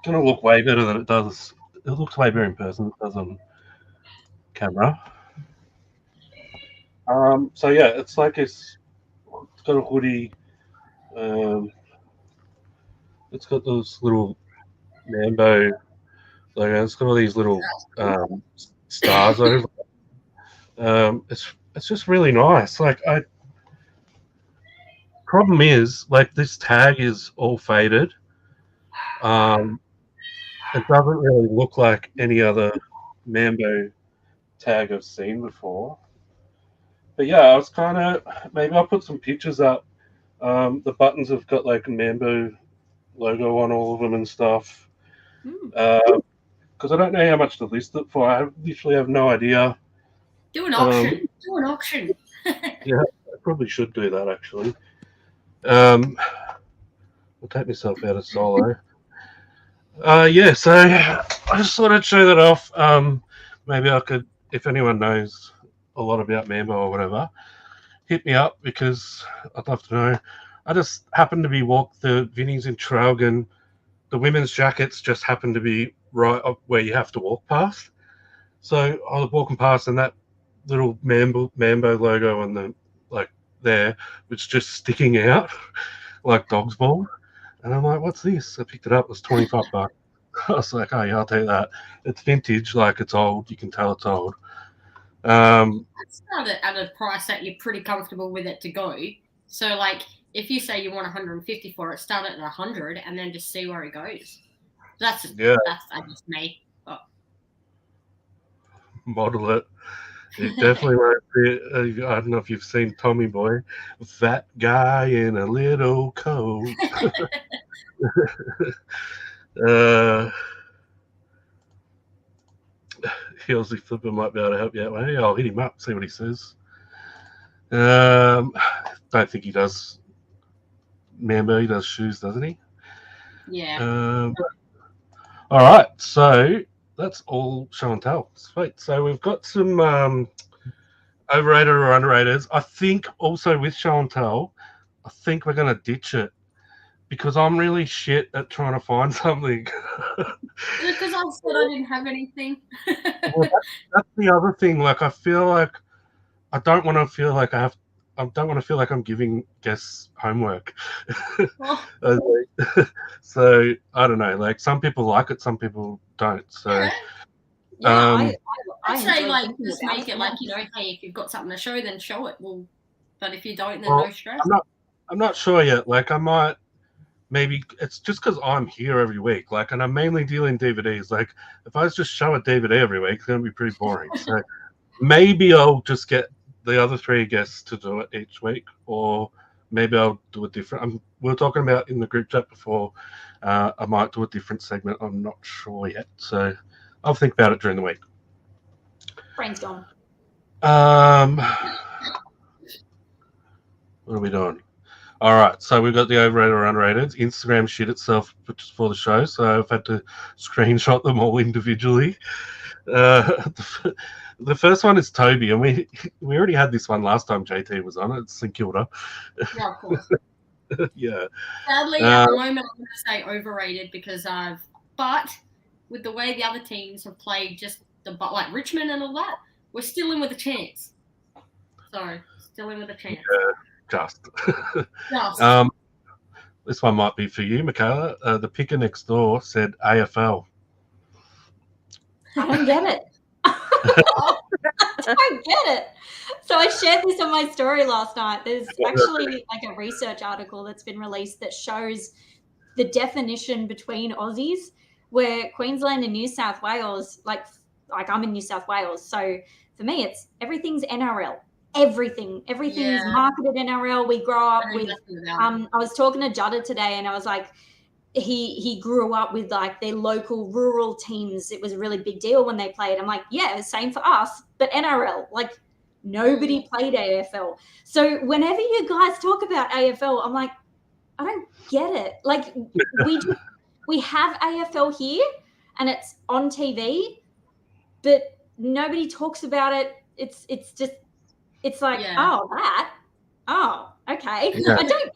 to look way better than it does. It looks way better in person than it does on camera. So yeah, it's like it's got a hoodie. It's got those little Mambo logo. It's got all these little stars over it. It's just really nice. Problem is, like, this tag is all faded. It doesn't really look like any other Mambo tag I've seen before. But yeah, I was kind of, maybe I'll put some pictures up. The buttons have got like a Mambo logo on all of them and stuff. Because I don't know how much to list it for. I literally have no idea. Do an auction. Do an auction. Yeah, I probably should do that actually. I'll take myself out of solo. Yeah, so I just thought I'd show that off. Maybe I could, if anyone knows a lot about Mambo or whatever, hit me up because I'd love to know. I just happened to be walked the Vinnie's in Traralgon. The women's jackets just happened to be right up where you have to walk past. So I was walking past, and that little Mambo logo on the there was just sticking out like dog's ball. And I'm like, what's this? I picked it up. It was $25. I was like, oh yeah, I'll take that. It's vintage, like it's old. You can tell it's old. It's at a price that you're pretty comfortable with it to go. So like, if you say you want 150 for it, start at 100 and then just see where it goes. That's just me. Oh. Model it. It definitely won't be. I don't know if you've seen Tommy Boy, fat guy in a little coat. Heelsy Flipper might be able to help you out. Hey, I'll hit him up, see what he says. Don't think he does. Mambo, he does shoes, doesn't he? Yeah. All right, so that's all show and tell. Sweet. So we've got some overrated or underrated. I think also with show and tell, I think we're going to ditch it because I'm really shit at trying to find something. Because I said I didn't have anything. Well, that's the other thing. Like, I feel like I don't want to feel like I don't want to feel like I'm giving guests homework. Oh. So I don't know. Like, some people like it, some people don't. So Yeah, I say enjoy like thinking just about make it. it like, you know, hey, if you've got something to show, then show it. Well, but if you don't, then Well, no stress. I'm not sure yet. Like, I might maybe it's just because I'm here every week. Like, and I'm mainly dealing DVDs. Like, if I just show a DVD every week, it's going to be pretty boring. So maybe I'll just get the other three guests to do it each week, or maybe I'll do a different. We were talking about in the group chat before. I might do a different segment. I'm not sure yet. So I'll think about it during the week. Brainstorm. What are we doing? All right, so we've got the overrated or underrated. Instagram shit itself just for the show, so I've had to screenshot them all individually. The first one is Toby, and we already had this one last time JT was on it. It's St Kilda. Yeah, of course. Yeah. Sadly, at the moment, I'm going to say overrated because but with the way the other teams have played, just like Richmond and all that, we're still in with a chance. So, still in with a chance. Yeah, just. This one might be for you, Mikayla. The picker next door said AFL. I don't get it. I don't get it. So I shared this on my story last night. There's actually like a research article that's been released that shows the definition between Aussies, where Queensland and New South Wales, like I'm in New South Wales, so for me it's everything's NRL. Everything is marketed NRL. We grow up with. I was talking to Judda today, and I was like, he grew up with like their local rural teams. It was a really big deal when they played. I'm like, yeah, same for us, but NRL, like nobody played AFL. So whenever you guys talk about AFL, I'm like, I don't get it. Like we have AFL here and it's on TV, but nobody talks about it. It's like, oh, okay. Yeah. I don't.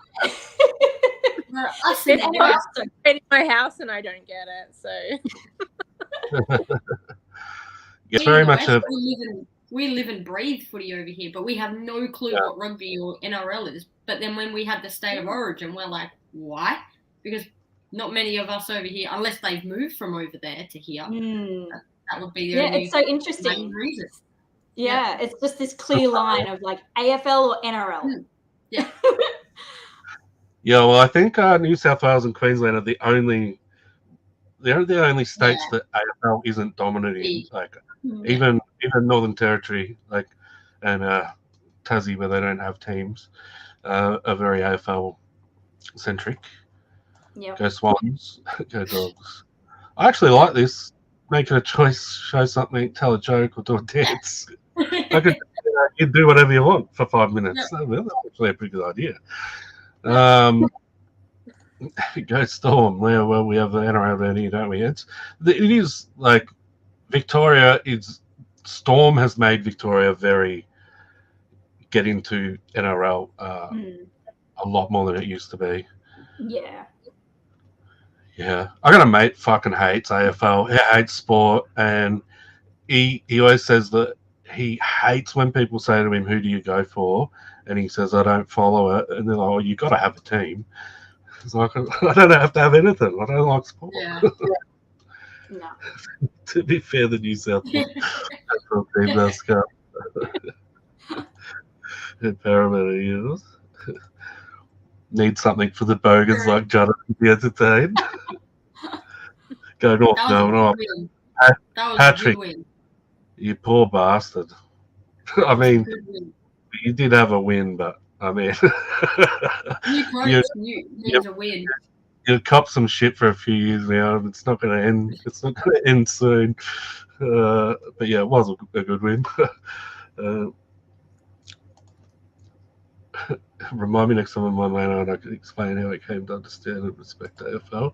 I sit in my house and I don't get it. So it's very much we live and breathe footy over here, but we have no clue what rugby or NRL is. But then when we have the state of origin, we're like, why? Because not many of us over here, unless they've moved from over there to here, that would be the only it's so interesting. reason. Yeah, it's just this clear line of like AFL or NRL. Yeah. Yeah, well, I think New South Wales and Queensland are the only states that AFL isn't dominant in. Like even Northern Territory, like and Tassie, where they don't have teams, are very AFL centric. Yeah. Go Swans, go Dogs. I actually like this. Making a choice, show something, tell a joke, or do a dance. You do whatever you want for 5 minutes. Yep. So, well, that's actually a pretty good idea. Go Storm. Well, we have the NRL down here, don't we? It is like Victoria is. Storm has made Victoria very get into NRL a lot more than it used to be. Yeah. Yeah, I got a mate fucking hates AFL. He hates sport, and he always says that he hates when people say to him, "Who do you go for?" And he says, "I don't follow it." And they're like, "Oh, you got to have a team." It's like, I don't have to have anything. I don't like sport. Yeah. No. To be fair, the New South Wales AFL team does go. And Parramatta Eels need something for the bogans like Jonathan to be entertained. Go North That was Melbourne. a Oh, good win. Pat- That was Patrick, a good win. you poor bastard. I That was a mean, good win. you did have a win, but I mean, New coach means a win. you cop some shit for a few years now, and it's not going to end. It's not going to end soon. But yeah, it was a good win. Remind me next time I'm on Wayno and I can explain how I came to understand and respect AFL.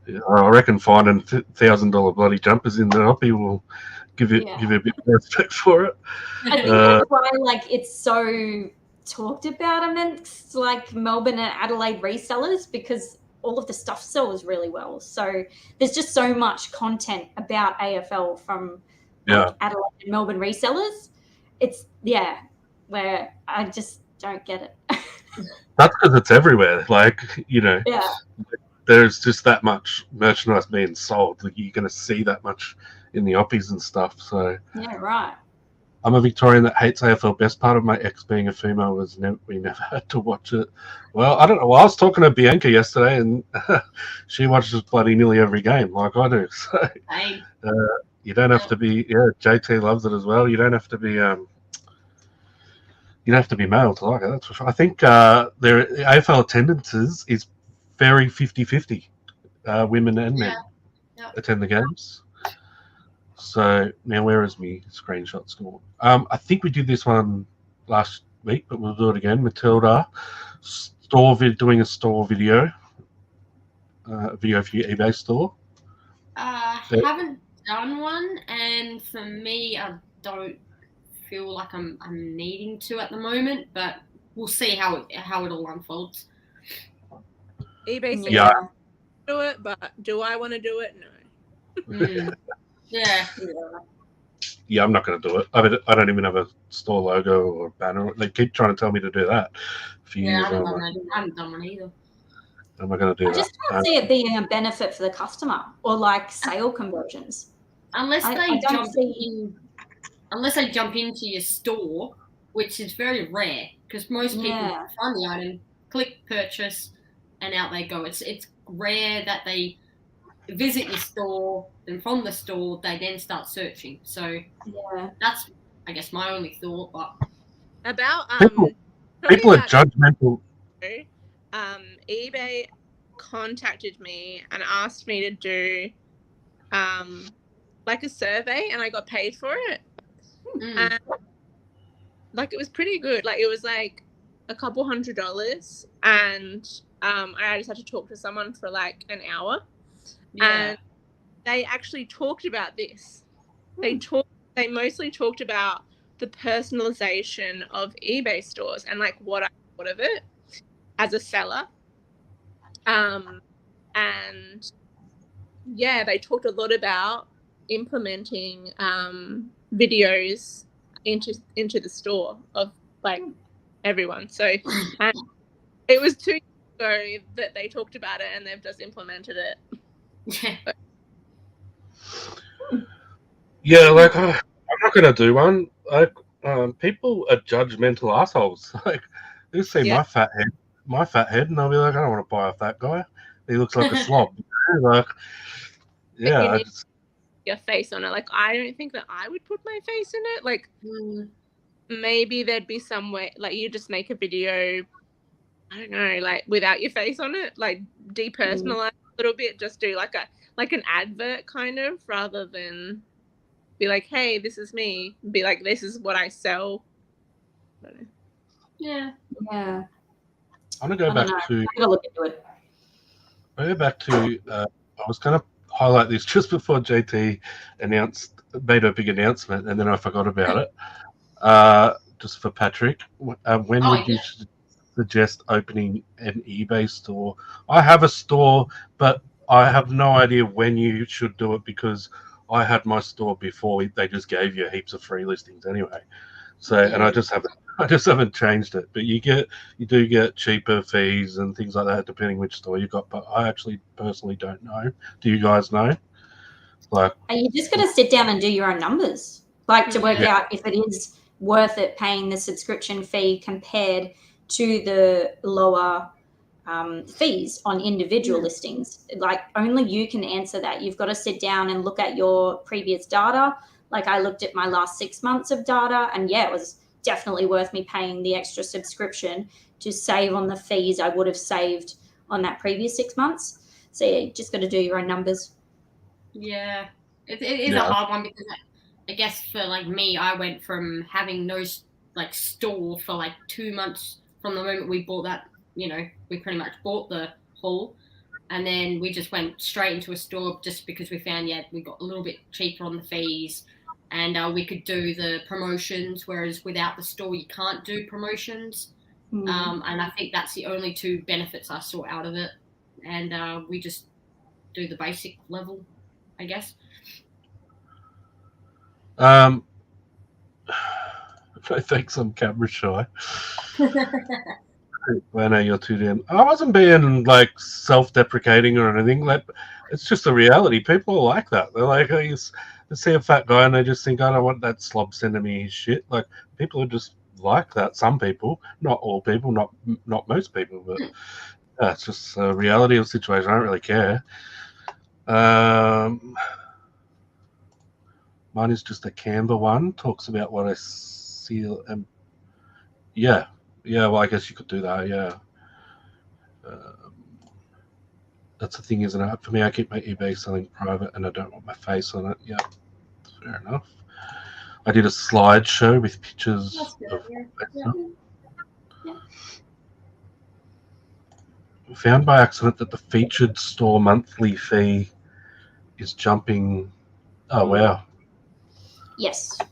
Yeah, I reckon finding $1,000 bloody jumpers in the hoppy will give you a bit more respect for it. I think that's why it's so talked about amongst Melbourne and Adelaide resellers, because all of the stuff sells really well. So there's just so much content about AFL from Adelaide and Melbourne resellers. It's where I just don't get it. That's because it's everywhere. There's just that much merchandise being sold. You're going to see that much in the oppies and stuff. So yeah, right. I'm a Victorian that hates AFL. Best part of my ex being a female was we never had to watch it. Well, I don't know. Well, I was talking to Bianca yesterday, and she watches bloody nearly every game, like I do. So you don't have to be. Yeah, JT loves it as well. You don't have to be. You don't have to be male to like it. That's for sure. I think their AFL attendances is very 50-50. Women and men attend the games. So now, where is my screenshot store? I think we did this one last week, but we'll do it again. Matilda, doing a store video, video for your eBay store. Haven't done one, and for me, I don't feel like I'm needing to at the moment. But we'll see how it all unfolds. eBay says do it, but do I want to do it? No. Yeah. Yeah, I'm not going to do it. I don't even have a store logo or banner. They keep trying to tell me to do that for years. I haven't done one either. I'm not going to do that. I just can't see it being a benefit for the customer or sale conversions. Unless they jump into your store, which is very rare, because most people find the item, click purchase, and out they go. It's rare that they visit your store, and from the store they then start searching. So that's, I guess, my only thought. But about people are judgmental. eBay contacted me and asked me to do a survey, and I got paid for it. And it was pretty good. It was a couple $100, and I just had to talk to someone for an hour. And they actually talked about this. They mostly talked about the personalization of eBay stores and what I thought of it as a seller. And they talked a lot about implementing videos into the store of everyone. So it was 2 years ago that they talked about it, and they've just implemented it. Yeah, I'm not going to do one. People are judgmental assholes. They see my fat head, and they'll be like, I don't want to buy off that guy. He looks like a slob. Your face on it. I don't think that I would put my face in it. Maybe there'd be some way, you just make a video, I don't know, without your face on it, depersonalize a little bit, just do an advert kind of, rather than be hey, this is me, be this is what I sell. I don't know. Yeah. I'm gonna go back to. I'm gonna look into it. I was going to highlight this just before JT made a big announcement, and then I forgot about it. Just for Patrick, when would you suggest opening an eBay store? I have a store, but I have no idea when you should do it because I had my store before they just gave you heaps of free listings anyway. So, and I just haven't changed it. But you do get cheaper fees and things like that depending which store you got. But I actually personally don't know. Do you guys know? Like, and you just got to sit down and do your own numbers, like to work out if it is worth it paying the subscription fee compared to the lower fees on individual listings. Like only you can answer that. You've got to sit down and look at your previous data. Like I looked at my last 6 months of data, and yeah, it was definitely worth me paying the extra subscription to save on the fees I would have saved on that previous 6 months. So yeah, you just got to do your own numbers. Yeah, it is a hard one because I guess for like me, I went from having no like store for like 2 months from the moment we bought that. You know, we pretty much bought the hall, and then we just went straight into a store just because we found we got a little bit cheaper on the fees, and we could do the promotions. Whereas without the store, you can't do promotions. And I think that's the only two benefits I saw out of it. And we just do the basic level, I guess. I think I'm camera shy. Wayno, you're too in. I wasn't being like self-deprecating or anything. Like, it's just a reality. People are like that. They're like, they see a fat guy and they just think, I don't want that slob sending me his shit. Like, people are just like that. Some people, not all people, not most people, but it's just a reality of the situation. I don't really care. Mine is just a Canva one. Talks about what I see. Yeah, well, I guess you could do that, yeah. That's the thing, isn't it? For me, I keep my eBay selling private and I don't want my face on it. Yeah, fair enough. I did a slideshow with pictures of Found by accident that the featured store monthly fee is jumping. Oh, wow. Yes. I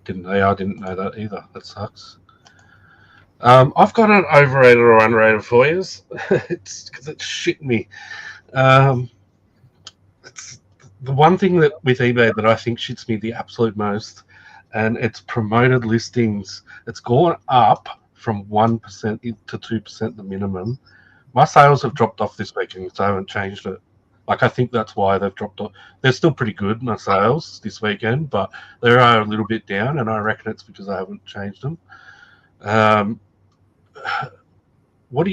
didn't know that either. That sucks. I've got an overrated or underrated for you. It's because it's shit me. It's the one thing that with eBay that I think shits me the absolute most, and it's promoted listings. It's gone up from 1% to 2%, the minimum. My sales have dropped off this weekend, so I haven't changed it. Like, I think that's why they've dropped off. They're still pretty good, my sales, this weekend, but they are a little bit down, and I reckon it's because I haven't changed them. What do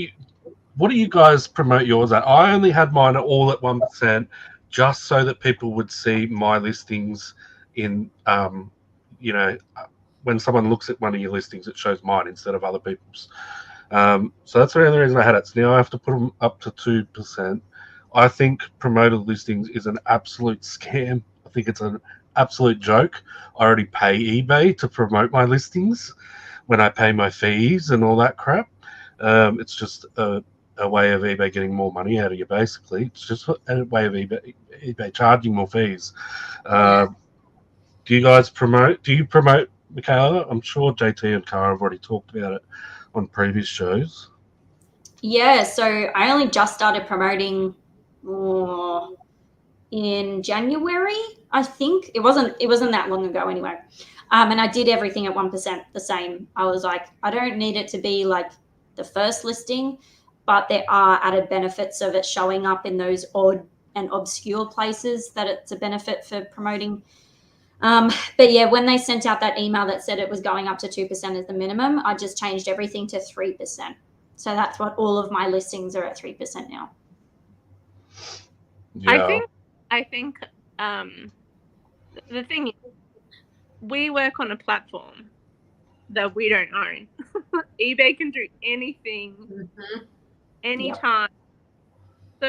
you guys promote yours at? I only had mine all at 1%, just so that people would see my listings in, when someone looks at one of your listings, it shows mine instead of other people's. So that's the only reason I had it. So now I have to put them up to 2%. I think promoted listings is an absolute scam. I think it's an absolute joke. I already pay eBay to promote my listings when I pay my fees and all that crap. It's just a way of eBay getting more money out of you, basically. It's just a way of eBay charging more fees. Do you guys promote? Do you promote, Mikayla? I'm sure JT and Cara have already talked about it on previous shows. Yeah, so I only just started promoting in January, I think. It wasn't that long ago anyway. And I did everything at 1% the same. I was like, I don't need it to be like the first listing, but there are added benefits of it showing up in those odd and obscure places that it's a benefit for promoting. But yeah, when they sent out that email that said it was going up to 2% as the minimum, I just changed everything to 3%. So that's what all of my listings are at 3% now. Yeah. I think the thing is, we work on a platform that we don't own. eBay can do anything, anytime. So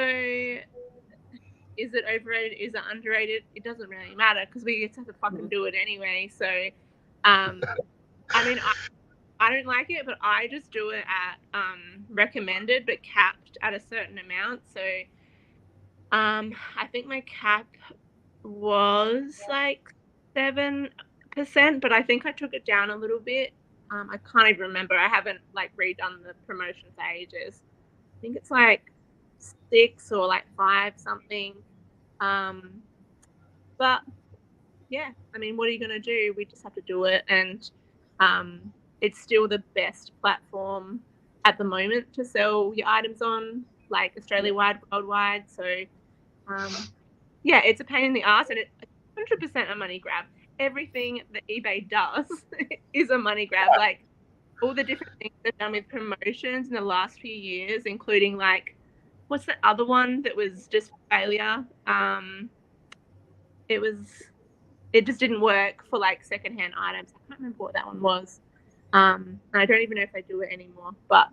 is it overrated? Is it underrated? It doesn't really matter because we just have to fucking do it anyway. So, I mean, I don't like it, but I just do it at recommended, but capped at a certain amount. So, I think my cap was like 7%, but I think I took it down a little bit. I can't even remember. I haven't like redone the promotion for ages. I think it's like 6 or like 5 something. But yeah, I mean, what are you going to do? We just have to do it. And it's still the best platform at the moment to sell your items on, like Australia-wide, worldwide. So yeah, it's a pain in the ass, and it's 100% a money grab. Everything that eBay does is a money grab. Like all the different things they've done with promotions in the last few years, including like, what's the other one that was just failure? It just didn't work for like secondhand items. I can't remember what that one was. And I don't even know if they do it anymore. But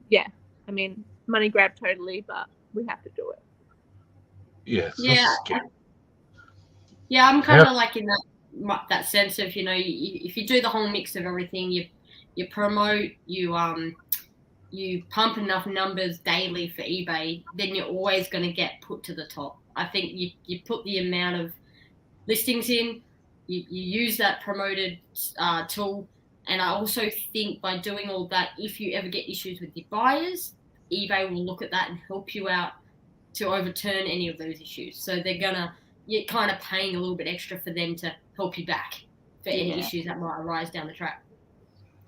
yeah, I mean, money grab totally, but we have to do it. Yes. Yeah, I'm kind of like in that sense of, you know, if you do the whole mix of everything, you promote, you pump enough numbers daily for eBay, then you're always going to get put to the top. I think you put the amount of listings in, you use that promoted tool, and I also think by doing all that, if you ever get issues with your buyers, eBay will look at that and help you out to overturn any of those issues. So you're kind of paying a little bit extra for them to help you back for any issues that might arise down the track.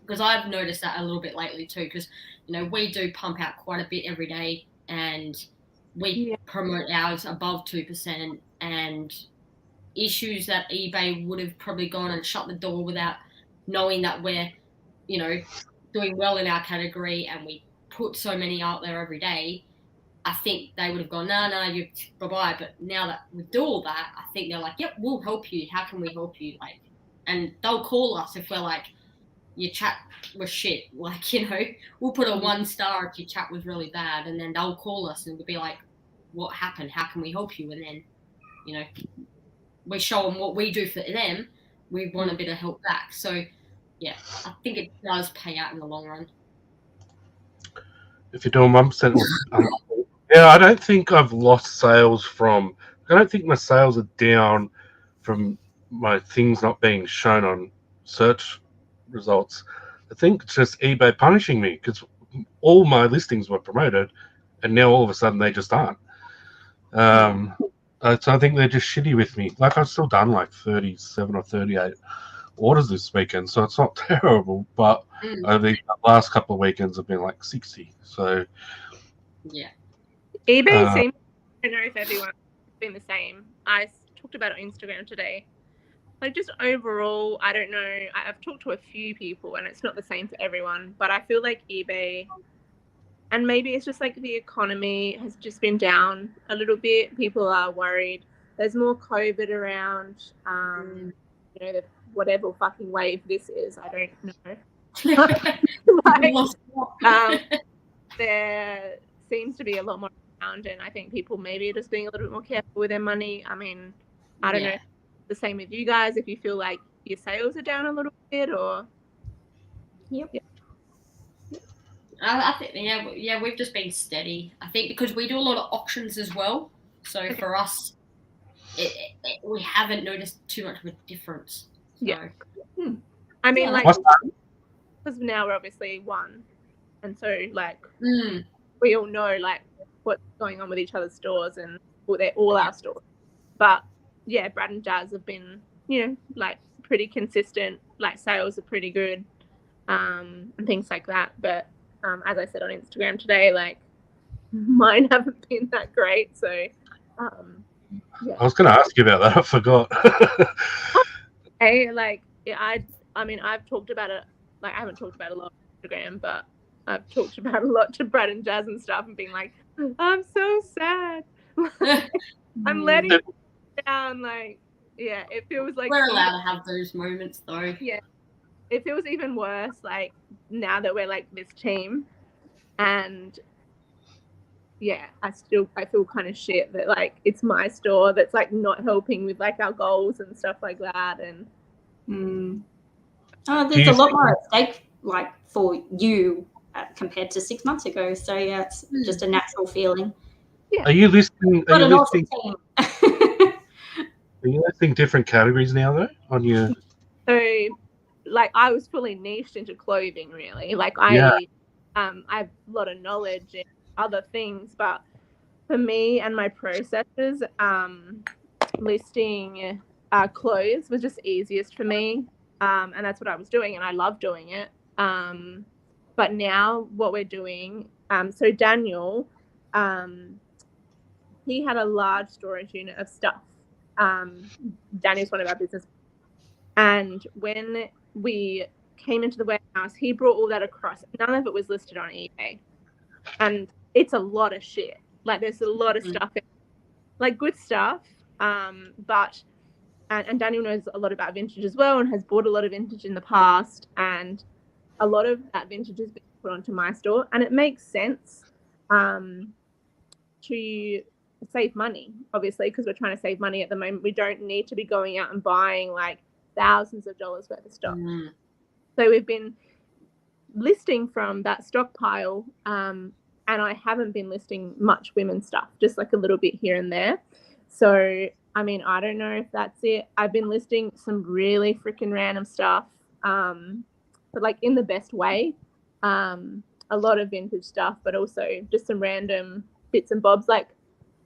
Because I've noticed that a little bit lately too, because, you know, we do pump out quite a bit every day, and we promote ours above 2%, and issues that eBay would have probably gone and shut the door without knowing that we're, you know, doing well in our category and we put so many out there every day. I think they would have gone, no, you bye-bye. But now that we do all that, I think they're like, yep, we'll help you. How can we help you? Like, and they'll call us if we're like, your chat was shit. Like, you know, we'll put a 1 star if your chat was really bad, and then they'll call us and we'll be like, what happened? How can we help you? And then, you know, we show them what we do for them. We want a bit of help back. So, yeah, I think it does pay out in the long run. If you're doing 1%, yeah, I don't think I've lost sales from. I don't think my sales are down from my things not being shown on search results. I think it's just eBay punishing me because all my listings were promoted, and now all of a sudden they just aren't. So I think they're just shitty with me. Like, I've still done like 37 or 38 orders this weekend, so it's not terrible. But over the last couple of weekends have been like 60. So yeah, eBay seems. I don't know if everyone's been the same. I talked about it on Instagram today. Like, just overall, I don't know. I've talked to a few people, and it's not the same for everyone. But I feel like eBay, and maybe it's just like the economy has just been down a little bit. People are worried. There's more COVID around. You know, whatever fucking wave this is, I don't know. There seems to be a lot more around, and I think people maybe are just being a little bit more careful with their money. I mean, I don't know. The same with you guys, if you feel like your sales are down a little bit, or I think we've just been steady. I think because we do a lot of auctions as well, so for us, we haven't noticed too much of a difference. So. I mean, like, because now we're obviously one, and so like we all know like what's going on with each other's stores, and they're all our stores. But yeah, Brad and Jazz have been, you know, like pretty consistent. Like, sales are pretty good, and things like that. But as I said on Instagram today, like, mine haven't been that great. So I was going to ask you about that. I forgot. Hey, like, I mean, I've talked about it. Like, I haven't talked about it a lot on Instagram, but I've talked about it a lot to Brad and Jazz and stuff, and being like, I'm so sad. I'm letting you down. Like, yeah, it feels like we're allowed to have those moments, though. Yeah, it feels even worse. Like, now that we're like this team, and yeah, I feel kind of shit that like it's my store that's like not helping with like our goals and stuff like that. And there's a lot more at stake, like, for you compared to 6 months ago. So yeah, it's just a natural feeling. Yeah. Are you listing? Are you listing? Are you listing different categories now, though, on your? So, like, I was fully niched into clothing, really. Like, I have a lot of knowledge in other things, but for me and my processes, listing clothes was just easiest for me, and that's what I was doing, and I love doing it. But now what we're doing, so Daniel, he had a large storage unit of stuff. Daniel's one of our business, and when we came into the warehouse, he brought all that across. None of it was listed on eBay, and it's a lot of shit. Like, there's a lot of stuff, like good stuff, but and Daniel knows a lot about vintage as well, and has bought a lot of vintage in the past, and a lot of that vintage has been put onto my store, and it makes sense to save money, obviously, because we're trying to save money at the moment. We don't need to be going out and buying like thousands of dollars worth of stock. So we've been listing from that stockpile, and I haven't been listing much women's stuff, just like a little bit here and there. So I mean, I don't know if that's it. I've been listing some really freaking random stuff, but like in the best way. A lot of vintage stuff, but also just some random bits and bobs. Like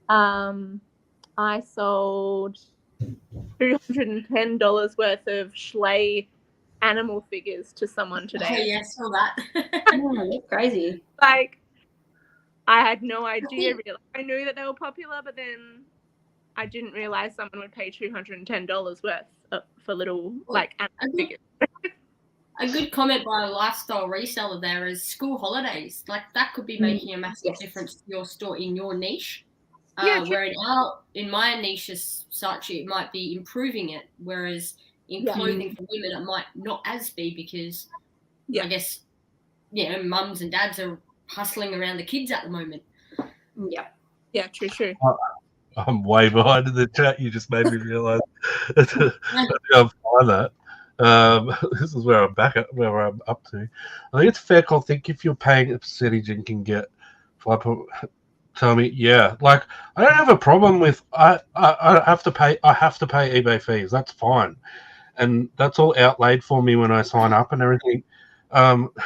I sold $210 worth of Schley animal figures to someone today. Oh, yeah, I saw that. Oh, that's crazy. Like, I had no idea, really. I knew that they were popular, but then I didn't realize someone would pay $210 worth for little, like, animal figures. A good comment by a lifestyle reseller there is school holidays. Like, that could be making a massive difference to your store in your niche. Where in my niche as such, it might be improving it, whereas in clothing for women, it might not as be, because I guess, mums and dads are hustling around the kids at the moment. Yeah, true. I'm way behind in the chat. You just made me realise. I'll find that. This is where I'm up to. I think it's a fair call. Think if you're paying a percentage and can get 5. Tell me, like, I don't have a problem with I have to pay eBay fees. That's fine, and that's all outlaid for me when I sign up and everything.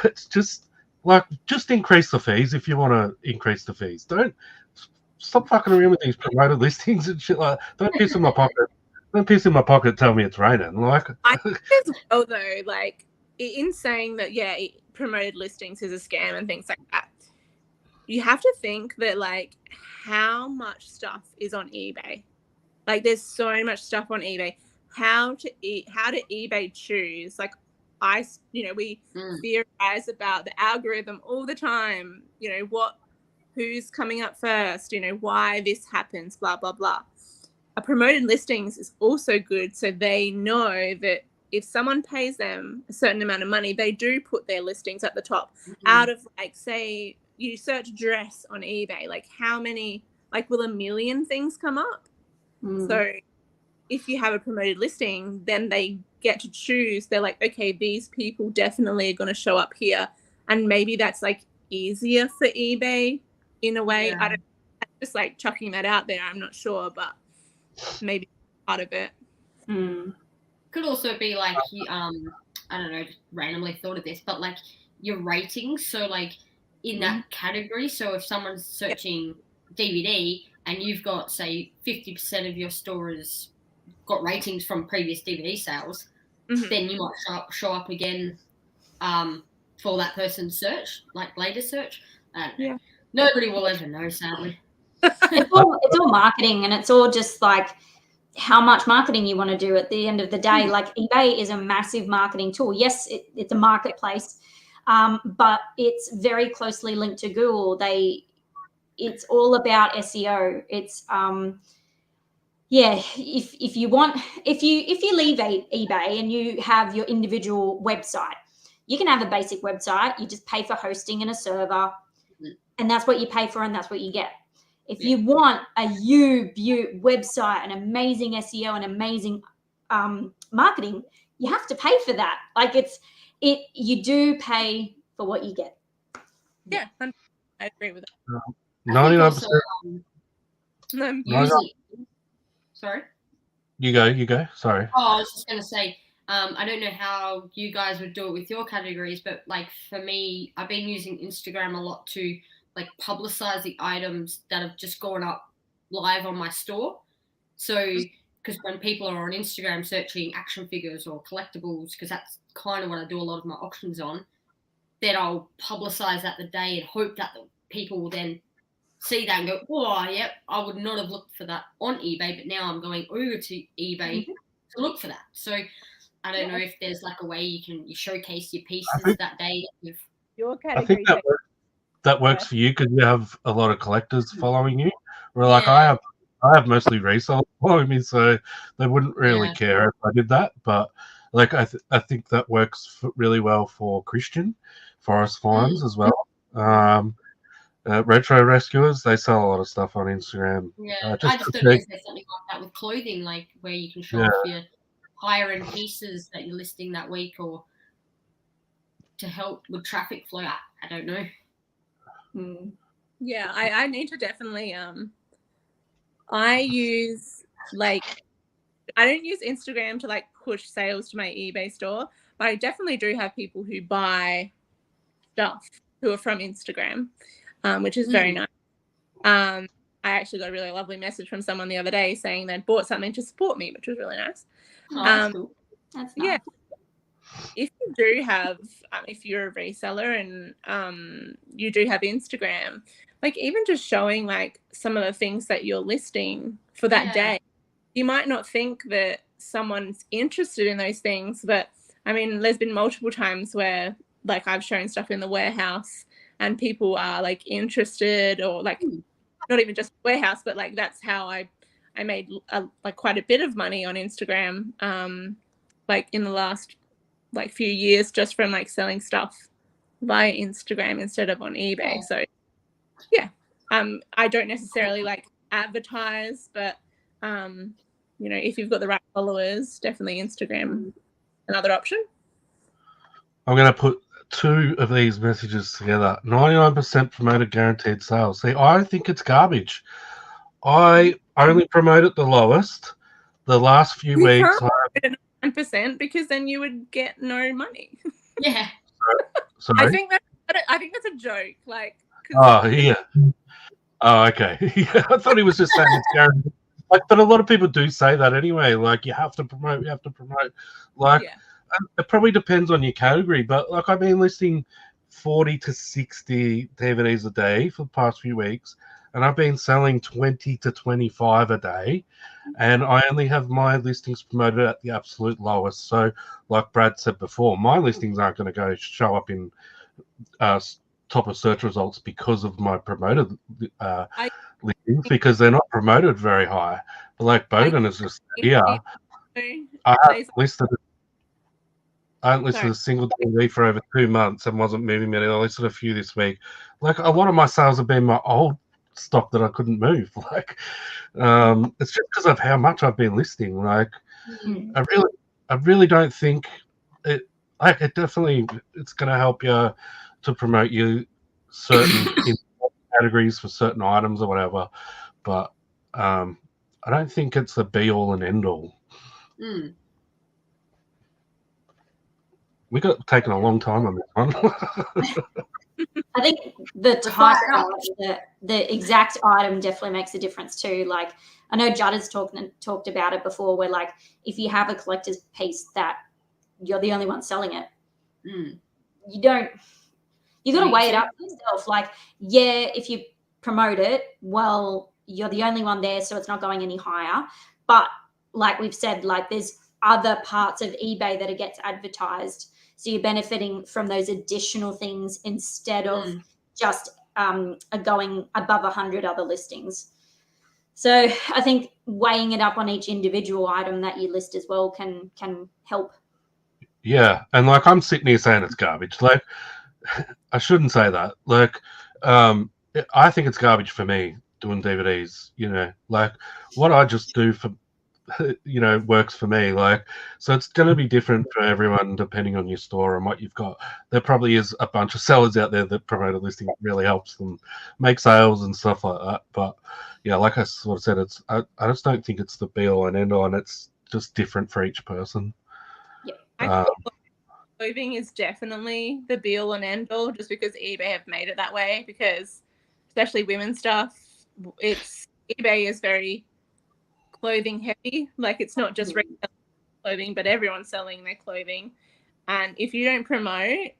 It's just like, just increase the fees if you want to increase the fees. Don't stop fucking around with these promoted listings and shit. Like, don't piss in my pocket. Don't piss in my pocket. Tell me it's raining. Like, I think as well, though, like, in saying that, promoted listings is a scam and things like that, you have to think that, like, how much stuff is on eBay. Like, there's so much stuff on eBay. How do eBay choose? Like, we theorize about the algorithm all the time. Who's coming up first? Why this happens? Blah blah blah. A promoted listings is also good, so they know that if someone pays them a certain amount of money, they do put their listings at the top. Out of, like, say, you search dress on eBay, like, how many, like, will 1 million things come up? So if you have a promoted listing, then they get to choose. They're like, okay, these people definitely are going to show up here. And maybe that's, like, easier for eBay in a way. I'm just, like, chucking that out there. I'm not sure, but maybe part of it. Could also be like, I don't know, just randomly thought of this, but like your ratings. So like in that category, so if someone's searching DVD and you've got, say, 50% of your store has got ratings from previous DVD sales, then you might show up again for that person's search, like later search. Nobody will ever know, sadly. It's all marketing, and it's all just like how much marketing you want to do at the end of the day. Like, eBay is a massive marketing tool. Yes, it's a marketplace, but it's very closely linked to Google. It's all about SEO. It's if you leave eBay and you have your individual website, you can have a basic website. You just pay for hosting and a server, and that's what you pay for, and that's what you get. If you want a website, an amazing SEO, and amazing marketing, you have to pay for that. Like, you do pay for what you get. Yeah, I agree with that. 99%. Sorry? You go. Sorry. Oh, I was just going to say, I don't know how you guys would do it with your categories, but like for me, I've been using Instagram a lot to like publicize the items that have just gone up live on my store. So because when people are on Instagram searching action figures or collectibles, because that's kind of what I do a lot of my auctions on, then I'll publicize that the day and hope that the people will then see that and go, oh, yep, I would not have looked for that on eBay, but now I'm going over to eBay to look for that. So I don't know if there's like a way you showcase your pieces that day. Your I category. think that works for you because you have a lot of collectors following you. Where like I have mostly resellers following me, so they wouldn't really care if I did that. But like I think that works really well for Christian Forest Finds as well. Retro Rescuers, they sell a lot of stuff on Instagram. Yeah, I just don't know if there's something like that with clothing, like where you can show off your higher end pieces that you're listing that week, or to help with traffic flow. I don't know. Yeah, I need to definitely I use I don't use Instagram to like push sales to my eBay store, but I definitely do have people who buy stuff who are from Instagram, which is very nice. I actually got a really lovely message from someone the other day saying they'd bought something to support me, which was really nice. Oh, that's cool. That's nice. Yeah. If you do have, if you're a reseller and you do have Instagram, like even just showing like some of the things that you're listing for that day, you might not think that someone's interested in those things, but I mean, there's been multiple times where like I've shown stuff in the warehouse and people are like interested, or like not even just warehouse, but like that's how I made like quite a bit of money on Instagram, like in the last like few years, just from like selling stuff via Instagram instead of on eBay. So yeah, I don't necessarily like advertise, but you know, if you've got the right followers, definitely Instagram another option. I'm going to put two of these messages together. 99% promoted guaranteed sales. See, I think it's garbage. I only promote at the lowest. The last few weeks, 9%, because then you would get no money. Yeah. Sorry? I think that's a joke. Like. Oh yeah. Oh okay. Yeah, I thought he was just saying it's guaranteed. Like, but a lot of people do say that anyway. Like, you have to promote. Like, it probably depends on your category. But like, I've been listing 40 to 60 DVDs a day for the past few weeks, and I've been selling 20 to 25 a day, and I only have my listings promoted at the absolute lowest. So, like Brad said before, my listings aren't going to show up in top of search results because of my promoted listings, because they're not promoted very high. But like Bowden is just here. I haven't listed a single DVD for over 2 months and wasn't moving many. I listed a few this week. Like, a lot of my sales have been my old stock that I couldn't move. Like, it's just because of how much I've been listing. Like, I really don't think it. Like, it definitely, it's going to help you to promote you certain categories for certain items or whatever, but I don't think it's the be all and end all. We got taken a long time on this one. I think the type of the exact item definitely makes a difference too. Like, I know Judd has talked about it before, where like if you have a collector's piece that you're the only one selling it, you got to weigh it up yourself. Like, yeah, if you promote it, well, you're the only one there, so it's not going any higher. But like we've said, like there's other parts of eBay that it gets advertised, so you're benefiting from those additional things instead of just going above 100 other listings. So I think weighing it up on each individual item that you list as well can help. Yeah, and like I'm sitting here saying it's garbage. Like, I shouldn't say that. Like, I think it's garbage for me doing DVDs. You know, like what I just do for, you know, works for me. Like, so it's going to be different for everyone depending on your store and what you've got. There probably is a bunch of sellers out there that promote a listing that really helps them make sales and stuff like that. But yeah, like I sort of said, it's I just don't think it's the be all and end all, and it's just different for each person. Yeah, I think clothing is definitely the be all and end all, just because eBay have made it that way. Because especially women's stuff. It's eBay is very clothing heavy. Like it's not just reselling clothing, but everyone's selling their clothing. And if you don't promote,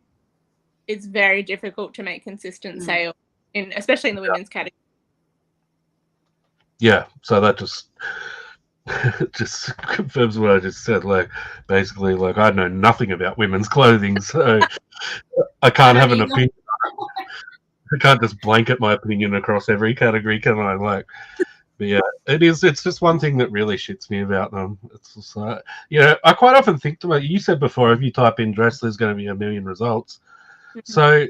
it's very difficult to make consistent sales, especially in the women's category. Yeah, so that just confirms what I just said. Like, basically, like I know nothing about women's clothing, so I can't have an opinion. I can't just blanket my opinion across every category, can I? Like, but yeah, it's just one thing that really shits me about them. It's just like, I quite often think to you said before, if you type in dress, there's going to be 1 million results. So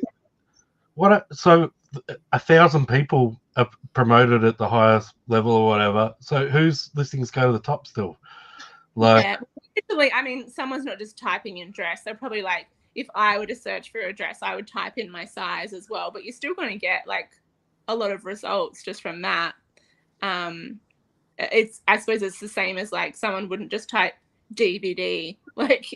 1,000 people are promoted at the highest level or whatever. So whose listings go to the top still? Like, yeah, basically, I mean, someone's not just typing in dress. They're probably like, if I were to search for a dress, I would type in my size as well. But you're still going to get like a lot of results just from that. I suppose it's the same as like someone wouldn't just type DVD like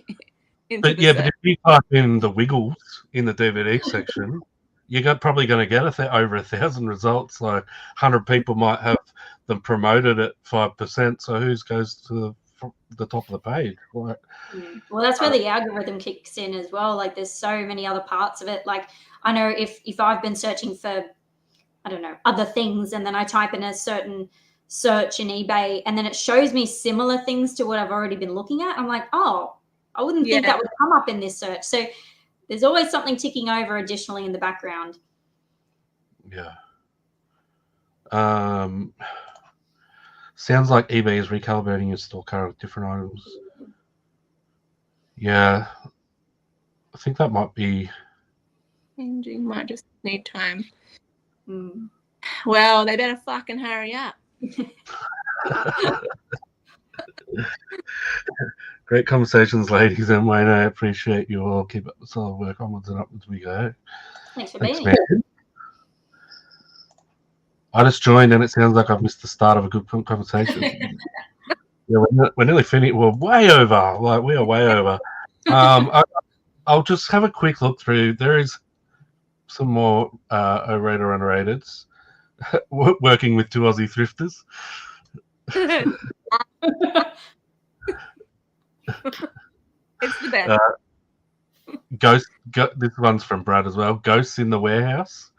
into but if you type in the Wiggles in the DVD section, you're probably going to get over 1,000 results. Like 100 people might have them promoted at 5%. So whose goes to the top of the page? Like, well, that's where the algorithm kicks in as well. Like there's so many other parts of it. Like I know if I've been searching for, I don't know, other things, and then I type in a certain search in eBay and then it shows me similar things to what I've already been looking at, I'm like, oh, I wouldn't think that would come up in this search. So there's always something ticking over additionally in the background. Yeah. Sounds like eBay is recalibrating its store card with different items. Yeah. I think that might be changing. Might just need time. Well, they better fucking hurry up. Great conversations, ladies and Wayno. I appreciate you all. Keep up the solid work. Onwards and upwards we go. Thanks for being here. I just joined and it sounds like I've missed the start of a good conversation. Yeah, we're nearly finished. We're way over. Like, we are way over. I'll just have a quick look through. There is some more O-rated or unrateds. Working with 2 Aussie thrifters. It's the best. This one's from Brad as well. Ghosts in the warehouse.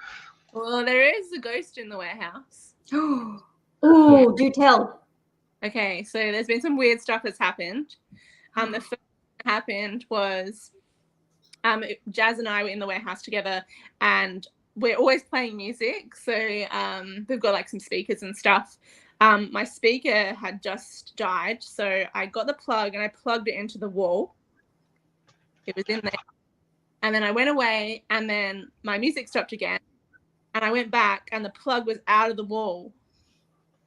Well, there is a ghost in the warehouse. Oh, do tell. Okay, so there's been some weird stuff that's happened. The first thing that happened was Jazz and I were in the warehouse together, and we're always playing music. So we've got like some speakers and stuff. My speaker had just died, so I got the plug and I plugged it into the wall. It was in there. And then I went away, and then my music stopped again. And I went back, and the plug was out of the wall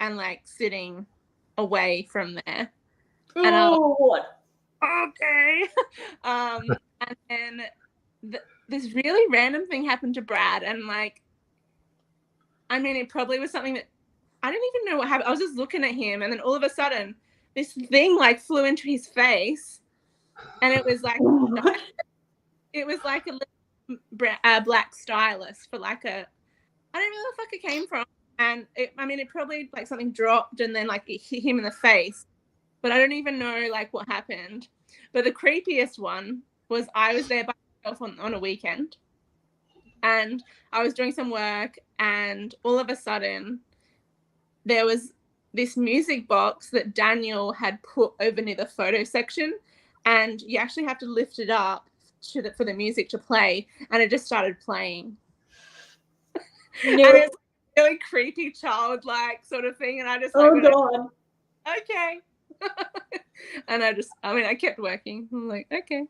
and like sitting away from there. And I was like, okay. And then this really random thing happened to Brad, and like, I mean, it probably was something that I don't even know what happened. I was just looking at him, and then all of a sudden, this thing like flew into his face, and it was like, it was like a little black stylus for like a, I don't know where the fuck it came from, and it probably like something dropped and then like it hit him in the face, but I don't even know like what happened. But the creepiest one was I was there by myself on a weekend, and I was doing some work, and all of a sudden there was this music box that Daniel had put over near the photo section, and you actually have to lift it up for the music to play, and it just started playing. And it's a really creepy childlike sort of thing, and I just like, God. Okay. And I kept working. I'm like, okay.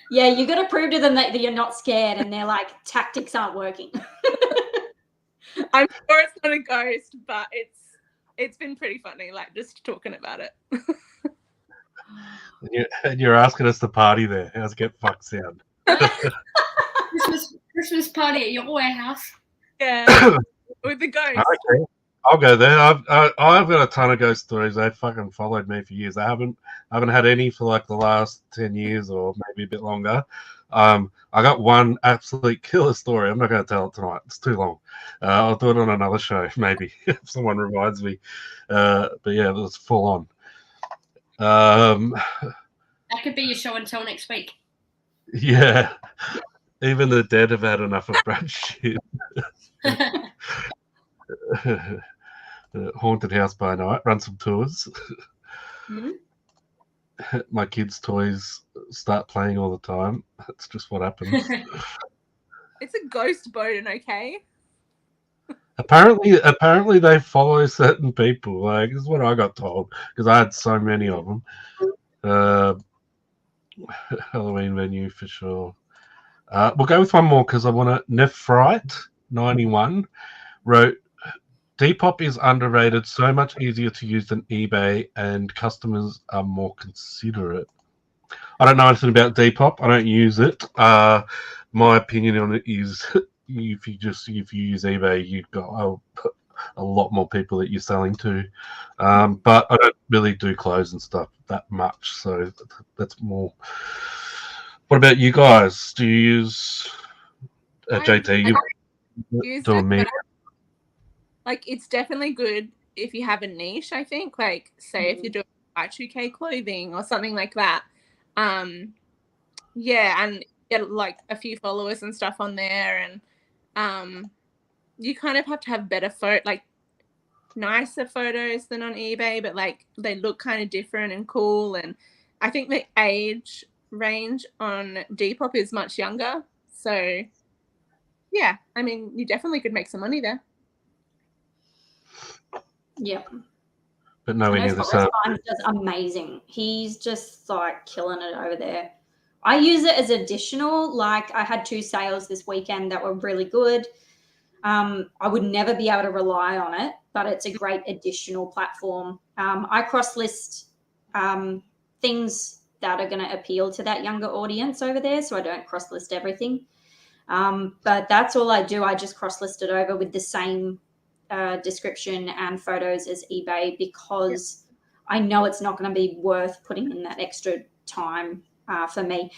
Yeah, you got to prove to them that you're not scared, and they're like, tactics aren't working. I'm sure it's not a ghost, but it's been pretty funny, like just talking about it. And you're asking us to party there. How's Get Fucked sound? Christmas party at your warehouse. Yeah, with the ghost. Okay. I'll go there. I've got a ton of ghost stories. They fucking followed me for years. I haven't had any for like the last 10 years or maybe a bit longer. I got one absolute killer story. I'm not going to tell it tonight. It's too long. I'll do it on another show, maybe, if someone reminds me. But yeah, it was full on. That could be your show and tell next week. Yeah. Even the dead have had enough of Brad's shit. Haunted house by night. Run some tours. My kids' toys start playing all the time. That's just what happens. It's a ghost boat, okay? Apparently they follow certain people. Like, this is what I got told because I had so many of them. Halloween venue for sure. We'll go with one more because I want to. Nephrite91 wrote, Depop is underrated, so much easier to use than eBay, and customers are more considerate. I don't know anything about Depop. I don't use it. My opinion on it is if you use eBay, you've got a lot more people that you're selling to. But I don't really do clothes and stuff that much, so that's more. What about you guys? Do you use JT? You use doing it, me? Like, it's definitely good if you have a niche, I think. Like, say if you're doing Y2K clothing or something like that. Yeah, and get like a few followers and stuff on there, and you kind of have to have better like nicer photos than on eBay, but like they look kind of different and cool. And I think the age range on Depop is much younger, so yeah, I mean, you definitely could make some money there. Yep. But no, any of the stuff. Does amazing. He's just like killing it over there. I use it as additional. Like, I had 2 sales this weekend that were really good. I would never be able to rely on it, but it's a great additional platform. I cross-list things that are going to appeal to that younger audience over there, so I don't cross-list everything. But that's all I do. I just cross-list it over with the same description and photos as eBay, because I know it's not going to be worth putting in that extra time for me.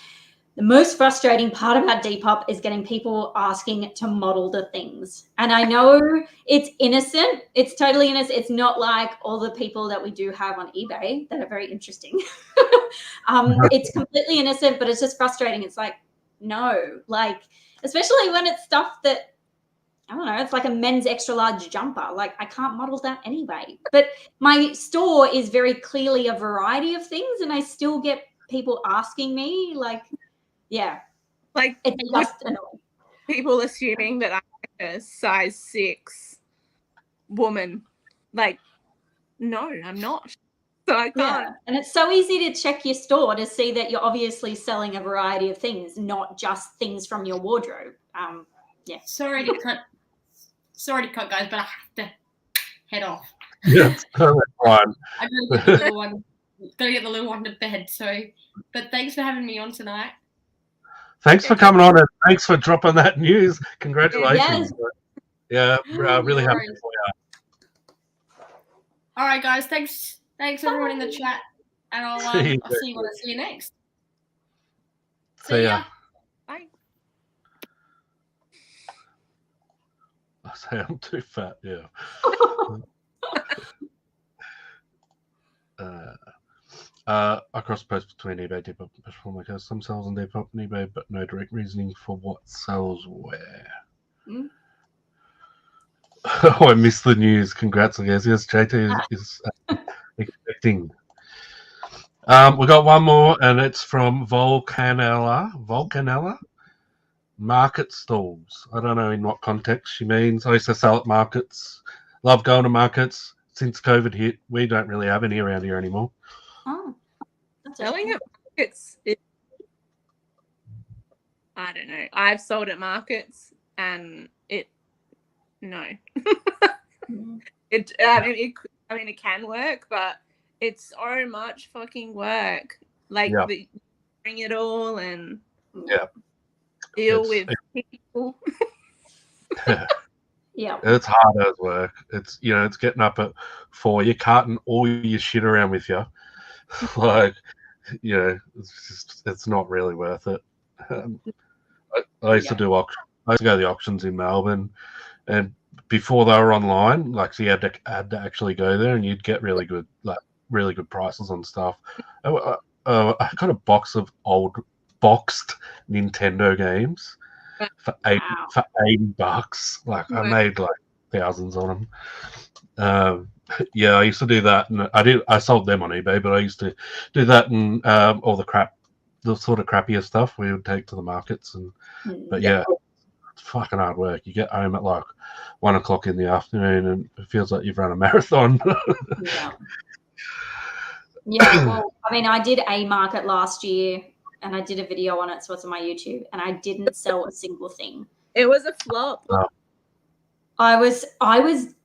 The most frustrating part about Depop is getting people asking to model the things. And I know it's innocent. It's totally innocent. It's not like all the people that we do have on eBay that are very interesting. It's completely innocent, but it's just frustrating. It's like, no, like, especially when it's stuff that, I don't know, it's like a men's extra large jumper. Like, I can't model that anyway. But my store is very clearly a variety of things, and I still get people asking me, like, yeah, like, it's just annoying. People assuming that I'm a size 6 woman. Like, no, I'm not. So I can't. Yeah. And it's so easy to check your store to see that you're obviously selling a variety of things, not just things from your wardrobe. Yeah. Sorry to cut, guys, but I have to head off. Yeah, it's totally fine. I gotta get the little one to bed. So, but thanks for having me on tonight. Thanks for coming on, and thanks for dropping that news. Congratulations. Yes. Yeah, really happy for you. All right, guys. Thanks everyone in the chat, and I'll see you when I see you next. See ya. Bye. I say I'm too fat. Yeah. I cross post between eBay, Depop, and Platform. Like some sales on Depop and eBay, but no direct reasoning for what sells where. Oh, I missed the news. Congrats, I guess. Yes, JT is expecting. We got one more, and it's from Volcanella. Market stalls. I don't know in what context she means. I used to sell at markets. Love going to markets. Since COVID hit, we don't really have any around here anymore. Oh, that's selling at markets. I don't know. I've sold at markets, and no. It can work, but it's so much fucking work. Like, bring it all and deal with people. Yeah, it's hard as work. It's it's getting up at 4. You're carting all your shit around with you. Like, it's not really worth it. I used to do auction. I used to go to the auctions in Melbourne, and before they were online, like so you had to actually go there, and you'd get really good prices on stuff. I got a box of old boxed Nintendo games for $80. Like I made like thousands on them. Yeah, I used to do that, and I sold them on eBay, but I used to do that and all the sort of crappier stuff we would take to the markets. But yeah, it's fucking hard work. You get home at like 1 o'clock in the afternoon, and it feels like you've run a marathon. Yeah, well, I mean, I did a market last year, and I did a video on it, so it's on my YouTube, and I didn't sell a single thing. It was a flop. I was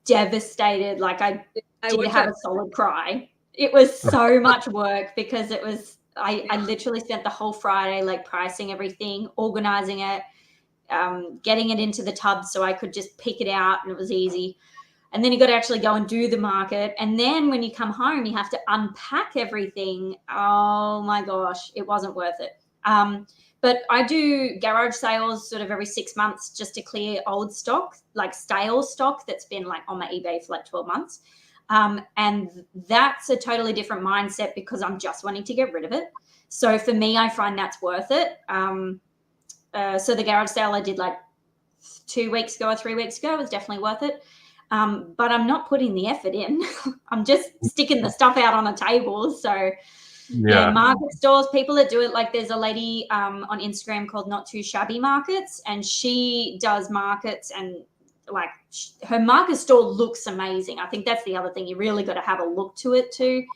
devastated. Like I did have a solid cry. It was so much work because it was. I literally spent the whole Friday like pricing everything, organizing it, getting it into the tub so I could just pick it out, and it was easy. And then you got to actually go and do the market. And then when you come home, you have to unpack everything. Oh my gosh, it wasn't worth it. But I do garage sales sort of every 6 months just to clear old stock, like stale stock that's been like on my eBay for like 12 months. And that's a totally different mindset because I'm just wanting to get rid of it. So for me, I find that's worth it. So the garage sale I did like 2 weeks ago or 3 weeks ago was definitely worth it. But I'm not putting the effort in. I'm just sticking the stuff out on a table. So yeah, market stores, people that do it, like there's a lady on Instagram called Not Too Shabby Markets, and she does markets, and like her market store looks amazing. I think that's the other thing. You really got to have a look to it too.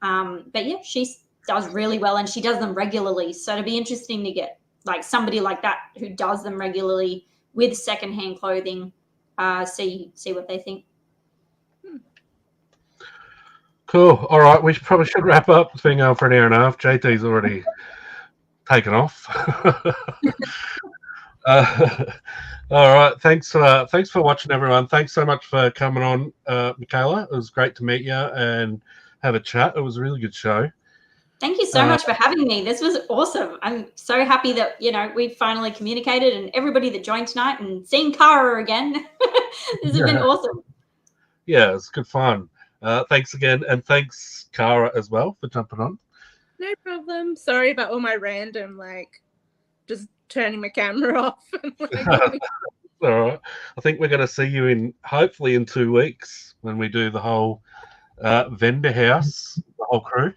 But yeah, she does really well, and she does them regularly. So it'd be interesting to get like somebody like that who does them regularly with secondhand clothing. See what they think. Cool. All right, we probably should wrap up. It's been going for an hour and a half. JT's already taken off. All right, thanks for watching, everyone. Thanks so much for coming on, Mikayla. It was great to meet you and have a chat. It was a really good show. Thank you so much for having me. This was awesome. I'm so happy that we finally communicated, and everybody that joined tonight, and seeing Cara again. This has been awesome. Yeah, it's good fun. Thanks again, and thanks Cara as well for jumping on. No problem. Sorry about all my random just turning my camera off. All right. I think we're going to see you hopefully in 2 weeks when we do the whole vendor house, the whole crew.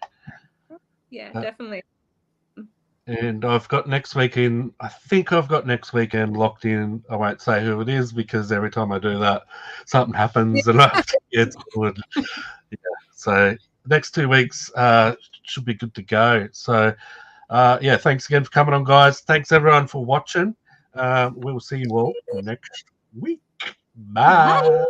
Yeah, definitely. And I've got next weekend. I think I've got next weekend locked in. I won't say who it is because every time I do that, something happens and I have to get good. Yeah. So next 2 weeks should be good to go. So yeah, thanks again for coming on, guys. Thanks everyone for watching. We will see you all next week. Bye.